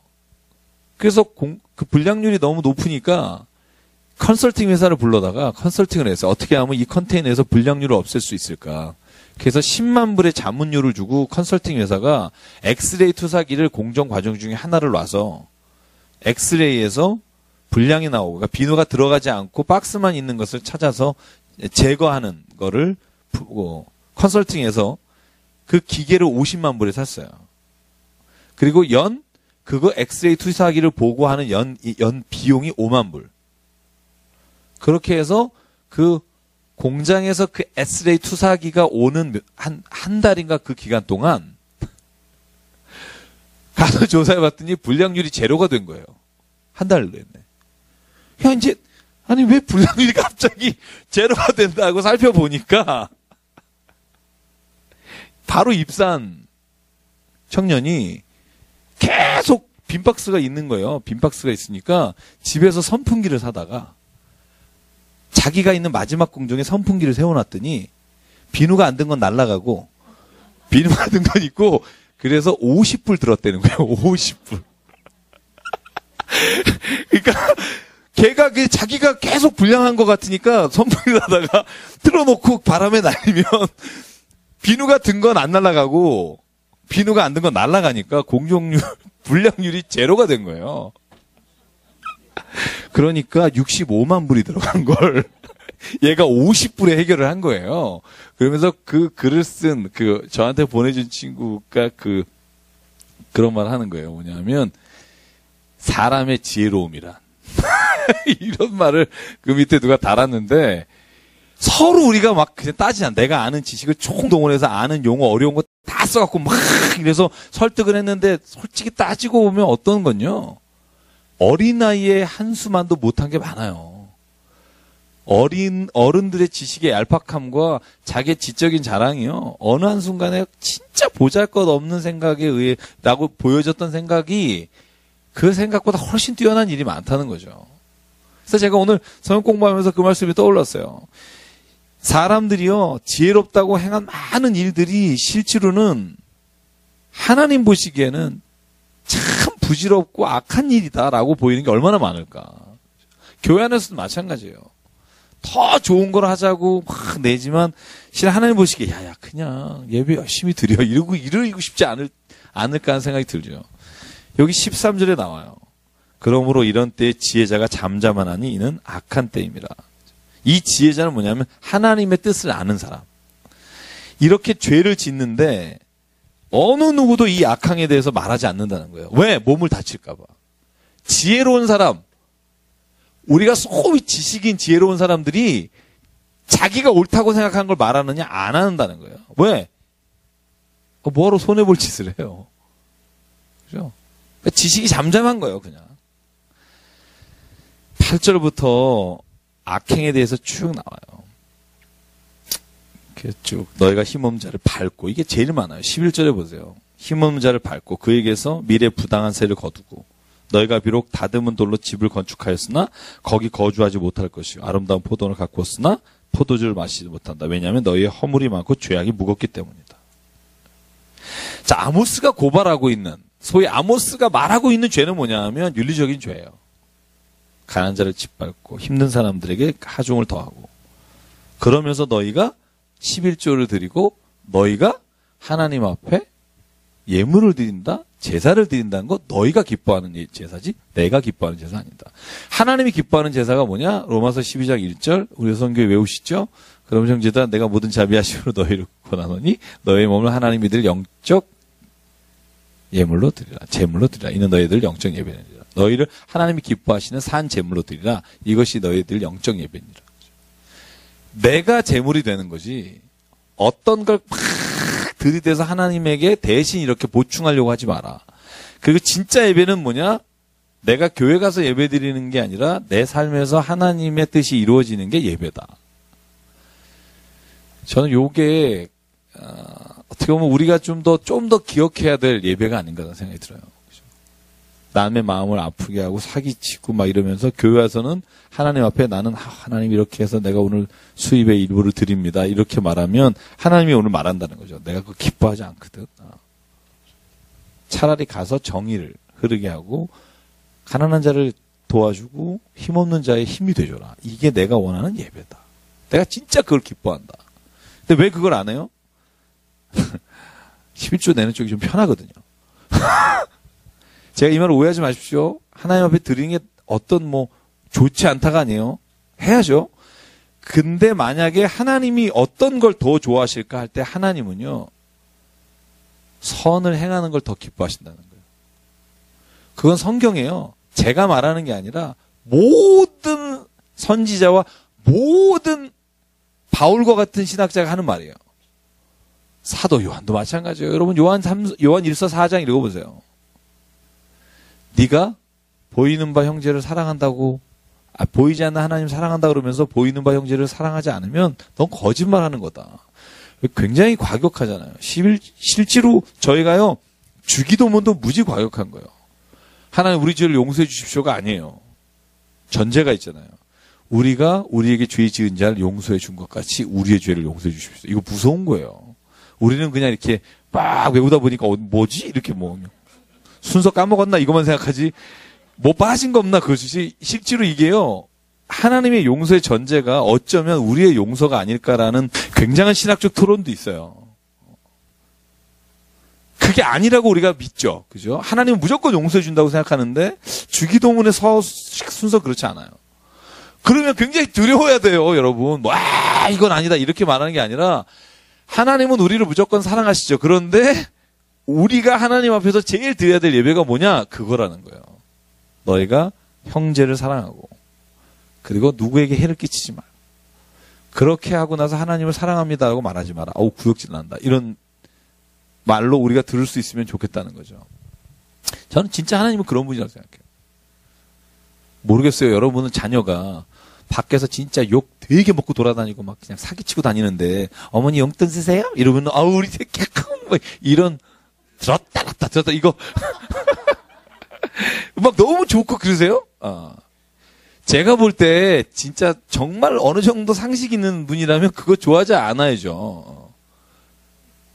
그래서 그 불량률이 너무 높으니까 컨설팅 회사를 불러다가 컨설팅을 했어요. 어떻게 하면 이 컨테이너에서 불량률을 없앨 수 있을까. 그래서 10만 불의 자문료를 주고 컨설팅 회사가 엑스레이 투사기를 공정 과정 중에 하나를 놔서 엑스레이에서 불량이 나오고, 그러니까 비누가 들어가지 않고 박스만 있는 것을 찾아서 제거하는 거를 컨설팅해서 그 기계를 50만 불에 샀어요. 그리고 그거 엑스레이 투사기를 보고 하는 연 비용이 5만 불. 그렇게 해서 그 공장에서 그 엑스레이 투사기가 오는 한 달인가 그 기간 동안 가서 조사해 봤더니 불량률이 제로가 된 거예요. 한 달 내내. 야, 이제, 아니, 왜 불량률이 갑자기 제로가 된다고 살펴보니까, 바로 입사한 청년이 계속 빈박스가 있는 거예요. 빈박스가 있으니까 집에서 선풍기를 사다가 자기가 있는 마지막 공정에 선풍기를 세워놨더니 비누가 안 든 건 날아가고 비누가 든 건 있고 그래서 50불 들었다는 거예요. 50불. 그러니까 걔가 자기가 계속 불량한 것 같으니까 선풍기를 하다가 틀어놓고 바람에 날리면 비누가 든 건 안 날아가고 비누가 안 든 건 날아가니까 불량률이 제로가 된 거예요. 그러니까 65만 불이 들어간 걸 얘가 50불에 해결을 한 거예요. 그러면서 그 글을 쓴 저한테 보내준 친구가 그런 말 하는 거예요. 뭐냐면 사람의 지혜로움이란 이런 말을 그 밑에 누가 달았는데 서로 우리가 막 그냥 따지잖아. 내가 아는 지식을 총동원해서 아는 용어 어려운 거 다 써갖고 막 이래서 설득을 했는데 솔직히 따지고 보면 어떤 건요. 어린아이의 한수만도 못한 게 많아요. 어른들의 지식의 얄팍함과 자기의 지적인 자랑이요. 어느 한순간에 진짜 보잘것없는 생각에 라고 보여졌던 생각이 그 생각보다 훨씬 뛰어난 일이 많다는 거죠. 그래서 제가 오늘 성경 공부하면서 그 말씀이 떠올랐어요. 사람들이요, 지혜롭다고 행한 많은 일들이 실제로는 하나님 보시기에는 참 부질없고 악한 일이다라고 보이는 게 얼마나 많을까. 교회 안에서도 마찬가지예요. 더 좋은 걸 하자고 막 내지만 실은 하나님 보시기에 야야 그냥 예배 열심히 드려 이러고 싶지 않을까 하는 생각이 들죠. 여기 13절에 나와요. 그러므로 이런 때에 지혜자가 잠잠하나니 이는 악한 때입니다. 이 지혜자는 뭐냐면 하나님의 뜻을 아는 사람. 이렇게 죄를 짓는데 어느 누구도 이 악항에 대해서 말하지 않는다는 거예요. 왜? 몸을 다칠까 봐. 지혜로운 사람, 우리가 소위 지식인 지혜로운 사람들이 자기가 옳다고 생각하는 걸 말하느냐 안 한다는 거예요. 왜? 뭐하러 손해볼 짓을 해요. 그죠? 그러니까 지식이 잠잠한 거예요, 그냥. 8절부터 악행에 대해서 쭉 나와요. 쭉 너희가 힘없는 자를 밟고, 이게 제일 많아요. 11절에 보세요. 힘없는 자를 밟고 그에게서 미래 부당한 세를 거두고 너희가 비록 다듬은 돌로 집을 건축하였으나 거기 거주하지 못할 것이요 아름다운 포도를 가꾸었으나 포도주를 마시지 못한다. 왜냐하면 너희의 허물이 많고 죄악이 무겁기 때문이다. 자, 아모스가 고발하고 있는, 소위 아모스가 말하고 있는 죄는 뭐냐 하면 윤리적인 죄예요. 가난한 자를 짓밟고 힘든 사람들에게 하중을 더하고, 그러면서 너희가 11조를 드리고 너희가 하나님 앞에 예물을 드린다, 제사를 드린다는 거 너희가 기뻐하는 제사지 내가 기뻐하는 제사 아니다. 하나님이 기뻐하는 제사가 뭐냐? 로마서 12장 1절 우리 선교회 외우시죠? 그럼 형제들아 내가 모든 자비하심으로 너희를 권하노니 너희의 몸을 하나님이 들 영적 예물로 드리라, 제물로 드리라. 이는 너희들 영적 예배니라. 너희를 하나님이 기뻐하시는 산 제물로 드리라. 이것이 너희들 영적 예배니라. 내가 제물이 되는 거지 어떤 걸 막 들이대서 하나님에게 대신 이렇게 보충하려고 하지 마라. 그리고 진짜 예배는 뭐냐? 내가 교회 가서 예배 드리는 게 아니라 내 삶에서 하나님의 뜻이 이루어지는 게 예배다. 저는 요게 어떻게 보면 우리가 좀 더 기억해야 될 예배가 아닌가 생각이 들어요. 남의 마음을 아프게 하고 사기치고 막 이러면서 교회 와서는 하나님 앞에 나는 하나님 이렇게 해서 내가 오늘 수입의 일부를 드립니다. 이렇게 말하면 하나님이 오늘 말한다는 거죠. 내가 그거 기뻐하지 않거든. 차라리 가서 정의를 흐르게 하고 가난한 자를 도와주고 힘없는 자의 힘이 되줘라. 이게 내가 원하는 예배다. 내가 진짜 그걸 기뻐한다. 근데 왜 그걸 안 해요? 11조 내는 쪽이 좀 편하거든요. 제가 이 말을 오해하지 마십시오. 하나님 앞에 드리는 게 어떤 좋지 않다가 아니에요. 해야죠. 근데 만약에 하나님이 어떤 걸 더 좋아하실까 할 때 하나님은요, 선을 행하는 걸 더 기뻐하신다는 거예요. 그건 성경이에요. 제가 말하는 게 아니라 모든 선지자와 모든 바울과 같은 신학자가 하는 말이에요. 사도 요한도 마찬가지예요. 여러분 요한 1서 4장 읽어보세요. 네가 보이는 바 형제를 사랑한다고 보이지 않는 하나님 사랑한다 그러면서 보이는 바 형제를 사랑하지 않으면 넌 거짓말하는 거다. 굉장히 과격하잖아요. 실제로 저희가요 주기도문도 무지 과격한 거예요. 하나님 우리 죄를 용서해 주십시오가 아니에요. 전제가 있잖아요. 우리가 우리에게 죄 지은 자를 용서해 준 것 같이 우리의 죄를 용서해 주십시오. 이거 무서운 거예요. 우리는 그냥 이렇게 막 외우다 보니까 뭐지? 이렇게 뭐 순서 까먹었나 이것만 생각하지 뭐 빠진 거 없나 그러지. 실제로 이게요. 하나님의 용서의 전제가 어쩌면 우리의 용서가 아닐까라는 굉장한 신학적 토론도 있어요. 그게 아니라고 우리가 믿죠. 그죠? 하나님은 무조건 용서해 준다고 생각하는데 주기도문의 순서 그렇지 않아요. 그러면 굉장히 두려워야 돼요, 여러분. 이건 아니다. 이렇게 말하는 게 아니라 하나님은 우리를 무조건 사랑하시죠. 그런데 우리가 하나님 앞에서 제일 드려야 될 예배가 뭐냐? 그거라는 거예요. 너희가 형제를 사랑하고 그리고 누구에게 해를 끼치지 마. 그렇게 하고 나서 하나님을 사랑합니다라고 말하지 마라. 구역질 난다. 이런 말로 우리가 들을 수 있으면 좋겠다는 거죠. 저는 진짜 하나님은 그런 분이라고 생각해요. 모르겠어요. 여러분은 자녀가 밖에서 진짜 욕 되게 먹고 돌아다니고 막 그냥 사기치고 다니는데 어머니 용돈 쓰세요? 이러면 우리 새끼 뭐 이런 들었다 이거 막 너무 좋고 그러세요? 제가 볼 때 진짜 정말 어느 정도 상식 있는 분이라면 그거 좋아하지 않아야죠.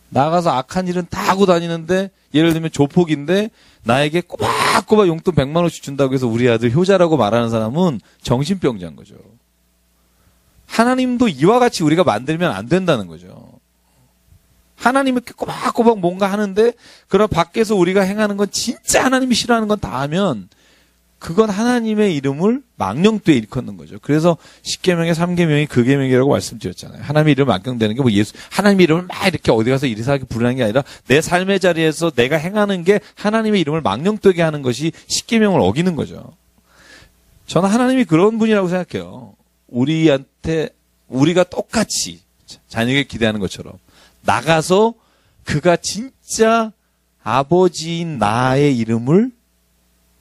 나가서 악한 일은 다 하고 다니는데 예를 들면 조폭인데 나에게 꼬박꼬박 용돈 100만 원씩 준다고 해서 우리 아들 효자라고 말하는 사람은 정신병자인 거죠. 하나님도 이와 같이 우리가 만들면 안 된다는 거죠. 하나님은 이렇게 꼬박꼬박 뭔가 하는데 그러나 밖에서 우리가 행하는 건 진짜 하나님이 싫어하는 건 다 하면 그건 하나님의 이름을 망령되이 일컫는 거죠. 그래서 10계명의 3계명이 그 계명이라고 말씀드렸잖아요. 하나님의 이름을 망령되는 게 뭐 하나님의 이름을 막 이렇게 어디 가서 이리사하게 부르는 게 아니라 내 삶의 자리에서 내가 행하는 게 하나님의 이름을 망령되게 하는 것이 10계명을 어기는 거죠. 저는 하나님이 그런 분이라고 생각해요. 우리한테 우리가 똑같이 자녀에게 기대하는 것처럼 나가서 그가 진짜 아버지인 나의 이름을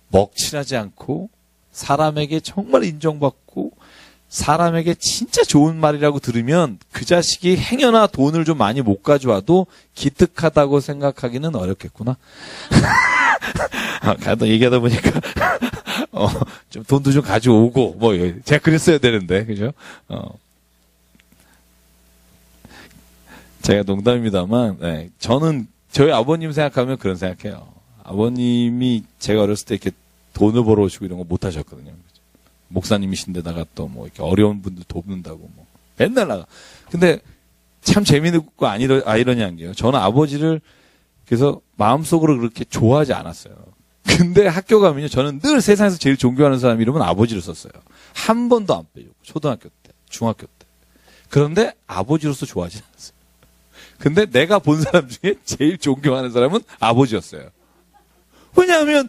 먹칠하지 않고 사람에게 정말 인정받고 사람에게 진짜 좋은 말이라고 들으면 그 자식이 행여나 돈을 좀 많이 못 가져와도 기특하다고 생각하기는 어렵겠구나. 가다 얘기하다 보니까 좀 돈도 좀 가져오고 뭐 제가 그랬어야 되는데 그죠? 제가 농담입니다만 네, 저는 저희 아버님 생각하면 그런 생각해요. 아버님이 제가 어렸을 때 이렇게 돈을 벌어오시고 이런 거 못 하셨거든요. 목사님이신데다가 또 뭐 이렇게 어려운 분들 돕는다고 뭐 맨날 나가. 근데 참 재미있고 아이러니한 게요. 저는 아버지를 그래서 마음속으로 그렇게 좋아하지 않았어요. 근데 학교 가면요. 저는 늘 세상에서 제일 존경하는 사람 이름은 아버지를 썼어요. 한 번도 안 빼줬고 초등학교 때, 중학교 때. 그런데 아버지로서 좋아하지 않았어요. 근데 내가 본 사람 중에 제일 존경하는 사람은 아버지였어요. 왜냐하면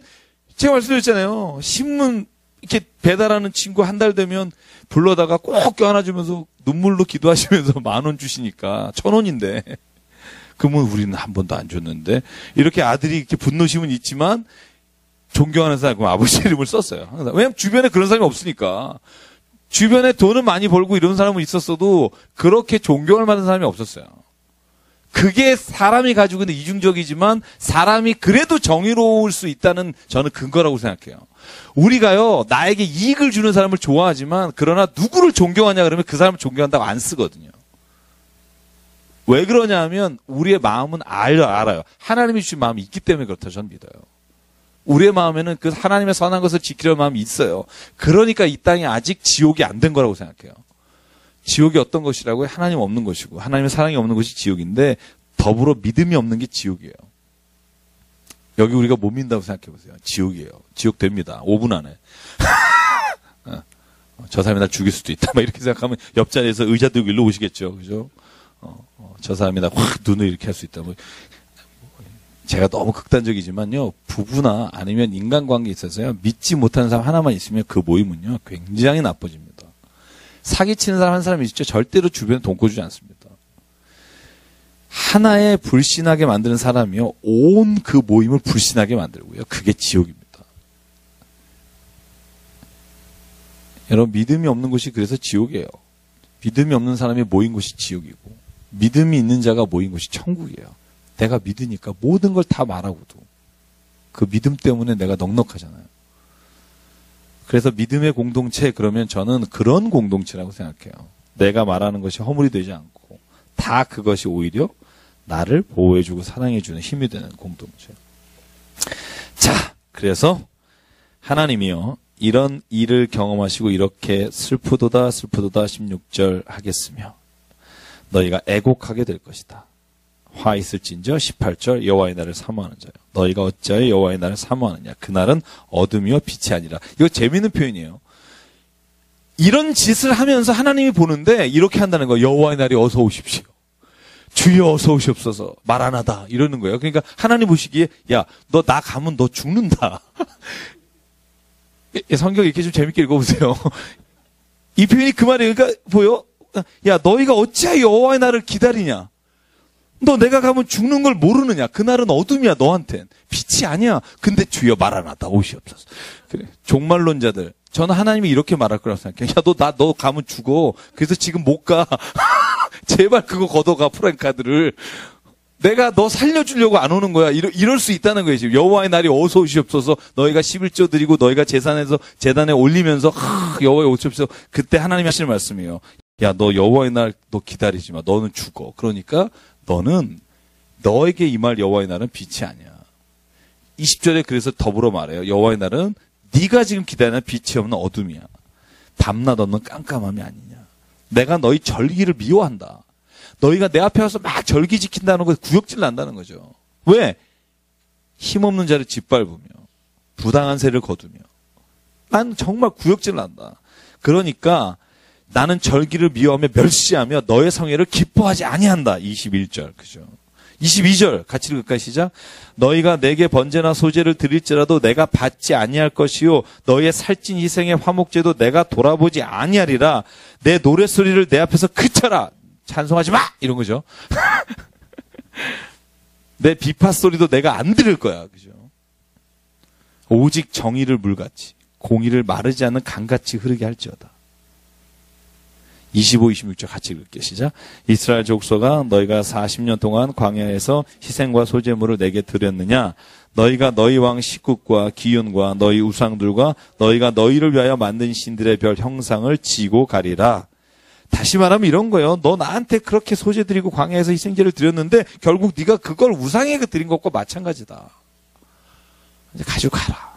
제가 말씀드렸잖아요. 신문 이렇게 배달하는 친구 한 달 되면 불러다가 꼭 껴안아주면서 눈물로 기도하시면서 10,000원 주시니까 1,000원인데 그러면 우리는 한 번도 안 줬는데 이렇게 아들이 이렇게 분노심은 있지만 존경하는 사람 그럼 아버지 이름을 썼어요. 항상. 왜냐하면 주변에 그런 사람이 없으니까. 주변에 돈은 많이 벌고 이런 사람은 있었어도 그렇게 존경할 만한 사람이 없었어요. 그게 사람이 가지고 있는 이중적이지만 사람이 그래도 정의로울 수 있다는 저는 근거라고 생각해요. 우리가요, 나에게 이익을 주는 사람을 좋아하지만 그러나 누구를 존경하냐 그러면 그 사람을 존경한다고 안 쓰거든요. 왜 그러냐 하면 우리의 마음은 알아요. 하나님이 주신 마음이 있기 때문에 그렇다 저는 믿어요. 우리의 마음에는 그 하나님의 선한 것을 지키려는 마음이 있어요. 그러니까 이 땅이 아직 지옥이 안 된 거라고 생각해요. 지옥이 어떤 것이라고요? 하나님 없는 것이고 하나님의 사랑이 없는 것이 지옥인데 더불어 믿음이 없는 게 지옥이에요. 여기 우리가 못 믿는다고 생각해 보세요. 지옥이에요. 지옥 됩니다. 5분 안에. 저 사람이 날 죽일 수도 있다. 막 이렇게 생각하면 옆자리에서 의자 들고 일로 오시겠죠. 그죠? 저 사람이 날 확 눈을 이렇게 할 수 있다. 뭐 제가 너무 극단적이지만요. 부부나 아니면 인간관계에 있어서요. 믿지 못하는 사람 하나만 있으면 그 모임은요. 굉장히 나빠집니다. 사기치는 사람 한 사람이 있죠. 절대로 주변에 돈 꿔주지 않습니다. 하나의 불신하게 만드는 사람이요. 온 그 모임을 불신하게 만들고요. 그게 지옥입니다. 여러분 믿음이 없는 곳이 그래서 지옥이에요. 믿음이 없는 사람이 모인 곳이 지옥이고 믿음이 있는 자가 모인 곳이 천국이에요. 내가 믿으니까 모든 걸 다 말하고도 그 믿음 때문에 내가 넉넉하잖아요. 그래서 믿음의 공동체 그러면 저는 그런 공동체라고 생각해요. 내가 말하는 것이 허물이 되지 않고 다 그것이 오히려 나를 보호해주고 사랑해주는 힘이 되는 공동체. 자, 그래서 하나님이요. 이런 일을 경험하시고 이렇게 슬프도다 16절 하겠으며 너희가 애곡하게 될 것이다. 화 있을진저 18절 여호와의 날을 사모하는 자요. 너희가 어찌하여 여호와의 날을 사모하느냐. 그날은 어둠이요 빛이 아니라. 이거 재미있는 표현이에요. 이런 짓을 하면서 하나님이 보는데 이렇게 한다는 거예요. 여호와의 날이 어서 오십시오. 주여 어서 오시옵소서. 말 안 하다. 이러는 거예요. 그러니까 하나님 보시기에 야, 너 나 가면 너 죽는다. 성경 이렇게 좀 재밌게 읽어보세요. 이 표현이 그 말이에요. 그러니까 보여? 야, 너희가 어찌하여 여호와의 날을 기다리냐. 너 내가 가면 죽는 걸 모르느냐. 그날은 어둠이야 너한텐. 빛이 아니야. 근데 주여 말 안 하다 오시옵소서. 그래. 종말론자들. 저는 하나님이 이렇게 말할 거라고 생각해요. 야, 너 가면 죽어. 그래서 지금 못 가. 제발 그거 걷어가 프랭카드를. 내가 너 살려주려고 안 오는 거야. 이럴 수 있다는 거예요. 지금 여호와의 날이 어서 오시옵소서. 너희가 11조 드리고 너희가 제단에 올리면서 여호와의 오시옵소서. 그때 하나님이 하시는 말씀이에요. 야, 너 여호와의 날 너 기다리지 마. 너는 죽어. 그러니까 너는 너에게 임할 여호와의 날은 빛이 아니야. 20절에 그래서 더불어 말해요. 여호와의 날은 네가 지금 기다리는 빛이 없는 어둠이야. 밤낮 없는 깜깜함이 아니냐. 내가 너희 절기를 미워한다. 너희가 내 앞에 와서 막 절기 지킨다는 거 구역질 난다는 거죠. 왜? 힘없는 자를 짓밟으며 부당한 세를 거두며 난 정말 구역질 난다. 그러니까 나는 절기를 미워하며 멸시하며 너의 성회를 기뻐하지 아니한다. 21절 그죠? 22절 같이 읽을까요? 시작. 너희가 내게 번제나 소제를 드릴지라도 내가 받지 아니할 것이요 너희의 살찐 희생의 화목제도 내가 돌아보지 아니하리라. 내 노랫소리를 내 앞에서 그쳐라. 찬송하지 마! 이런 거죠. 내 비파 소리도 내가 안 들을 거야. 그죠? 오직 정의를 물같이 공의를 마르지 않는 강같이 흐르게 할지어다. 25, 26절 같이 읽을게요. 시작. 이스라엘 족속아 너희가 40년 동안 광야에서 희생과 소제물을 내게 드렸느냐. 너희가 너희 왕 식국과 기윤과 너희 우상들과 너희가 너희를 위하여 만든 신들의 별 형상을 지고 가리라. 다시 말하면 이런 거예요. 너 나한테 그렇게 소제 드리고 광야에서 희생제를 드렸는데 결국 네가 그걸 우상에 드린 것과 마찬가지다. 이제 가지고 가라.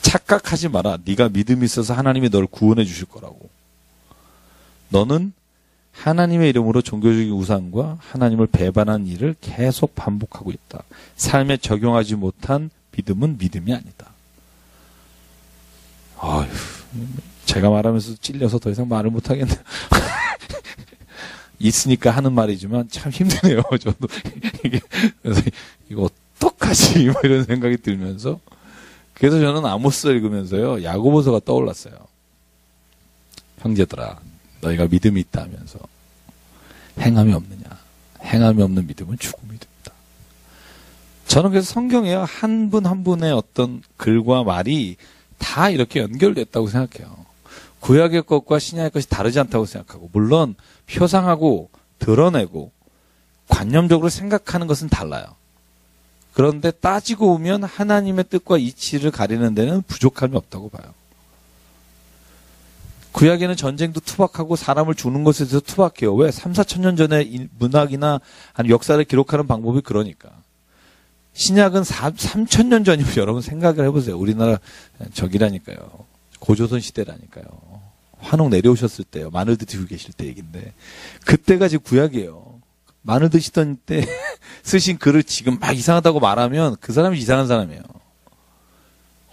착각하지 마라. 네가 믿음이 있어서 하나님이 너를 구원해 주실 거라고. 너는 하나님의 이름으로 종교적인 우상과 하나님을 배반한 일을 계속 반복하고 있다. 삶에 적용하지 못한 믿음은 믿음이 아니다. 아휴, 제가 말하면서 찔려서 더 이상 말을 못하겠네요. 있으니까 하는 말이지만 참 힘드네요. 저도 그래서 이거 어떡하지? 뭐 이런 생각이 들면서 그래서 저는 아모스 읽으면서요 야고보서가 떠올랐어요. 형제들아, 너희가 믿음이 있다 하면서 행함이 없느냐? 행함이 없는 믿음은 죽음이 됩니다. 저는 그래서 성경에 한 분 한 분의 어떤 글과 말이 다 이렇게 연결됐다고 생각해요. 구약의 것과 신약의 것이 다르지 않다고 생각하고, 물론 표상하고 드러내고 관념적으로 생각하는 것은 달라요. 그런데 따지고 보면 하나님의 뜻과 이치를 가리는 데는 부족함이 없다고 봐요. 구약에는 전쟁도 투박하고 사람을 죽는 것에 대해서 투박해요. 왜? 3, 4천 년 전에 문학이나 아니면 역사를 기록하는 방법이 그러니까. 신약은 3천 년 전이면 여러분 생각을 해보세요. 우리나라 적이라니까요. 고조선 시대라니까요. 환웅 내려오셨을 때요. 마늘 드시고 계실 때 얘기인데 그때가 지금 구약이에요. 마늘 드시던 때 쓰신 글을 지금 막 이상하다고 말하면 그 사람이 이상한 사람이에요.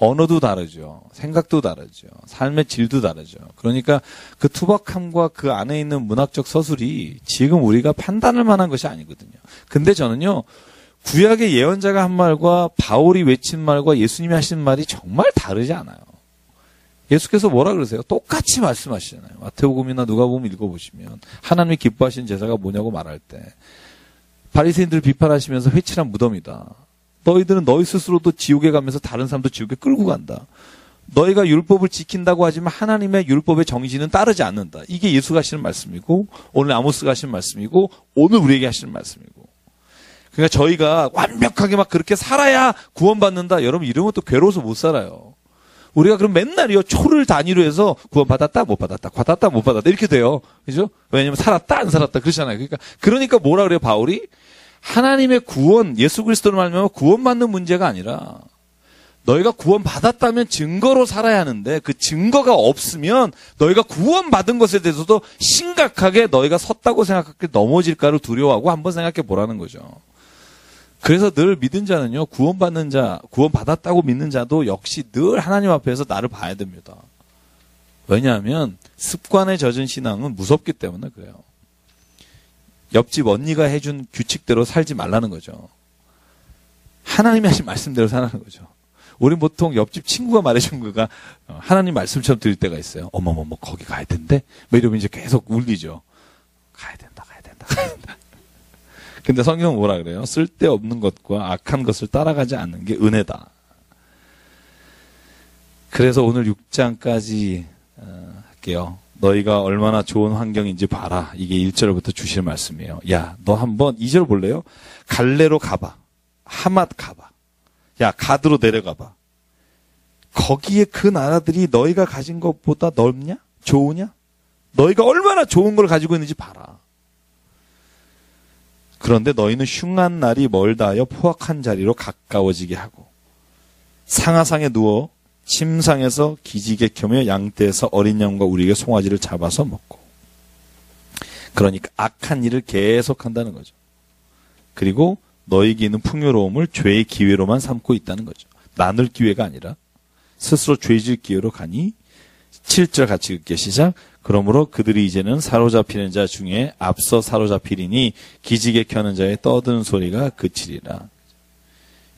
언어도 다르죠. 생각도 다르죠. 삶의 질도 다르죠. 그러니까 그 투박함과 그 안에 있는 문학적 서술이 지금 우리가 판단할 만한 것이 아니거든요. 근데 저는요, 구약의 예언자가 한 말과 바울이 외친 말과 예수님이 하신 말이 정말 다르지 않아요. 예수께서 뭐라 그러세요? 똑같이 말씀하시잖아요. 마태복음이나 누가복음 읽어보시면 하나님이 기뻐하시는 제사가 뭐냐고 말할 때 바리새인들을 비판하시면서 회칠한 무덤이다. 너희들은 너희 스스로도 지옥에 가면서 다른 사람도 지옥에 끌고 간다. 너희가 율법을 지킨다고 하지만 하나님의 율법의 정신은 따르지 않는다. 이게 예수가 하시는 말씀이고 오늘 아모스가 하시는 말씀이고 오늘 우리에게 하시는 말씀이고. 그러니까 저희가 완벽하게 막 그렇게 살아야 구원받는다. 여러분 이러면 또 괴로워서 못 살아요. 우리가 그럼 맨날이요 초를 단위로 해서 구원받았다 못 받았다 받았다 못 받았다 이렇게 돼요. 그죠? 왜냐면 살았다 안 살았다 그러잖아요. 그러니까 뭐라 그래요 바울이? 하나님의 구원, 예수 그리스도로 말하면 구원받는 문제가 아니라 너희가 구원받았다면 증거로 살아야 하는데 그 증거가 없으면 너희가 구원받은 것에 대해서도 심각하게 너희가 섰다고 생각하게 넘어질까를 두려워하고 한번 생각해 보라는 거죠. 그래서 늘 믿은 자는요, 구원받는 자, 구원받았다고 믿는 자도 역시 늘 하나님 앞에서 나를 봐야 됩니다. 왜냐하면 습관에 젖은 신앙은 무섭기 때문에 그래요. 옆집 언니가 해준 규칙대로 살지 말라는 거죠. 하나님이 하신 말씀대로 살라는 거죠. 우린 보통 옆집 친구가 말해준 거가 하나님 말씀처럼 들릴 때가 있어요. 어머머머 거기 가야 된대? 뭐 이러면 이제 계속 울리죠. 가야 된다. 근데 성경은 뭐라 그래요? 쓸데없는 것과 악한 것을 따라가지 않는 게 은혜다. 그래서 오늘 6장까지 할게요. 너희가 얼마나 좋은 환경인지 봐라. 이게 1절부터 주실 말씀이에요. 야, 너 한번 2절 볼래요? 갈레로 가봐. 하맛 가봐. 야, 가드로 내려가봐. 거기에 그 나라들이 너희가 가진 것보다 넓냐? 좋으냐? 너희가 얼마나 좋은 걸 가지고 있는지 봐라. 그런데 너희는 흉한 날이 멀다 하여 포악한 자리로 가까워지게 하고 상하상에 누워 침상에서 기지개 켜며 양떼에서 어린 양과 우리에게 송아지를 잡아서 먹고 그러니까 악한 일을 계속한다는 거죠. 그리고 너희에게 있는 풍요로움을 죄의 기회로만 삼고 있다는 거죠. 나눌 기회가 아니라 스스로 죄질 기회로 가니 7절 같이 읽게 시작. 그러므로 그들이 이제는 사로잡히는 자 중에 앞서 사로잡히리니 기지개 켜는 자의 떠드는 소리가 그치리라.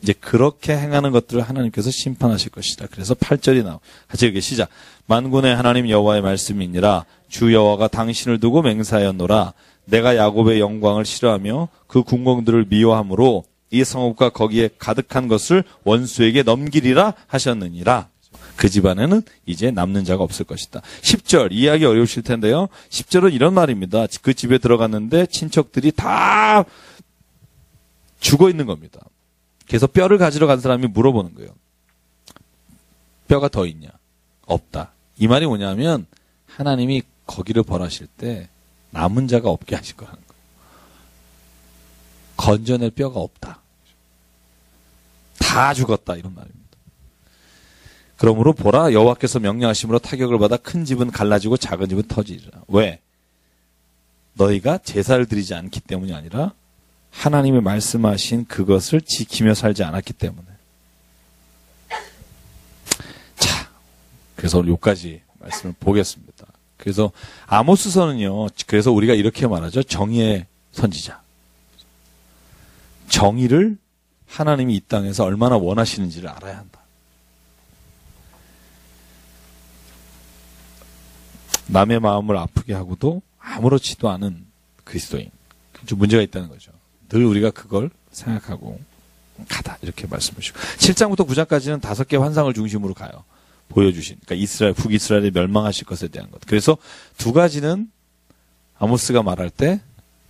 이제 그렇게 행하는 것들을 하나님께서 심판하실 것이다. 그래서 8절이 나와. 같이 읽게 시작. 만군의 하나님 여호와의 말씀이니라. 주 여호와가 당신을 두고 맹세하였노라. 내가 야곱의 영광을 싫어하며 그 궁궐들을 미워함으로 이 성읍과 거기에 가득한 것을 원수에게 넘기리라 하셨느니라. 그 집안에는 이제 남는 자가 없을 것이다. 10절 이해하기 어려우실 텐데요. 10절은 이런 말입니다. 그 집에 들어갔는데 친척들이 다 죽어 있는 겁니다. 그래서 뼈를 가지러 간 사람이 물어보는 거예요. 뼈가 더 있냐? 없다. 이 말이 뭐냐면 하나님이 거기를 벌하실 때 남은 자가 없게 하실 거라는 거예요. 건져낼 뼈가 없다. 다 죽었다 이런 말입니다. 그러므로 보라 여호와께서 명령하심으로 타격을 받아 큰 집은 갈라지고 작은 집은 터지리라. 왜? 너희가 제사를 드리지 않기 때문이 아니라 하나님이 말씀하신 그것을 지키며 살지 않았기 때문에. 자, 그래서 오늘 여기까지 말씀을 보겠습니다. 그래서 아모스서는요. 그래서 우리가 이렇게 말하죠. 정의의 선지자. 정의를 하나님이 이 땅에서 얼마나 원하시는지를 알아야 한다. 남의 마음을 아프게 하고도 아무렇지도 않은 그리스도인. 좀 문제가 있다는 거죠. 늘 우리가 그걸 생각하고 가다 이렇게 말씀을 주시고 7장부터 9장까지는 5개 환상을 중심으로 가요. 보여주신. 그러니까 이스라엘, 북이스라엘이 멸망하실 것에 대한 것. 그래서 2가지는 아모스가 말할 때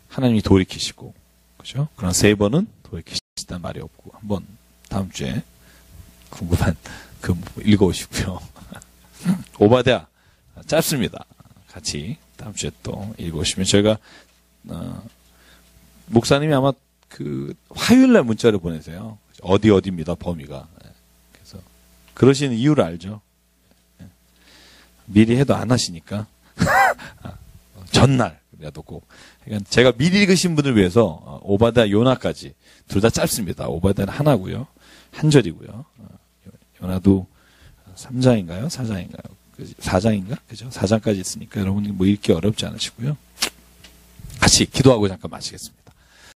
하나님이 돌이키시고 그죠? 그러나 3번은 돌이키시다는 말이 없고 한번 다음 주에 궁금한 그 읽어오시고요. 오바댜 짧습니다. 같이 다음 주에 또 읽어오시면 저희가 목사님이 아마 그 화요일날 문자를 보내세요. 어디입니다 범위가. 그래서 그러시는 이유를 알죠. 미리 해도 안 하시니까 전날이라도 꼭. 그러니까 제가 미리 읽으신 분을 위해서 오바댜 요나까지 둘 다 짧습니다. 오바댜는 하나고요, 한 절이고요. 요나도 3장인가요? 4장인가요? 4장인가? 그죠? 4장까지 있으니까 여러분 뭐 읽기 어렵지 않으시고요. 같이 기도하고 잠깐 마치겠습니다.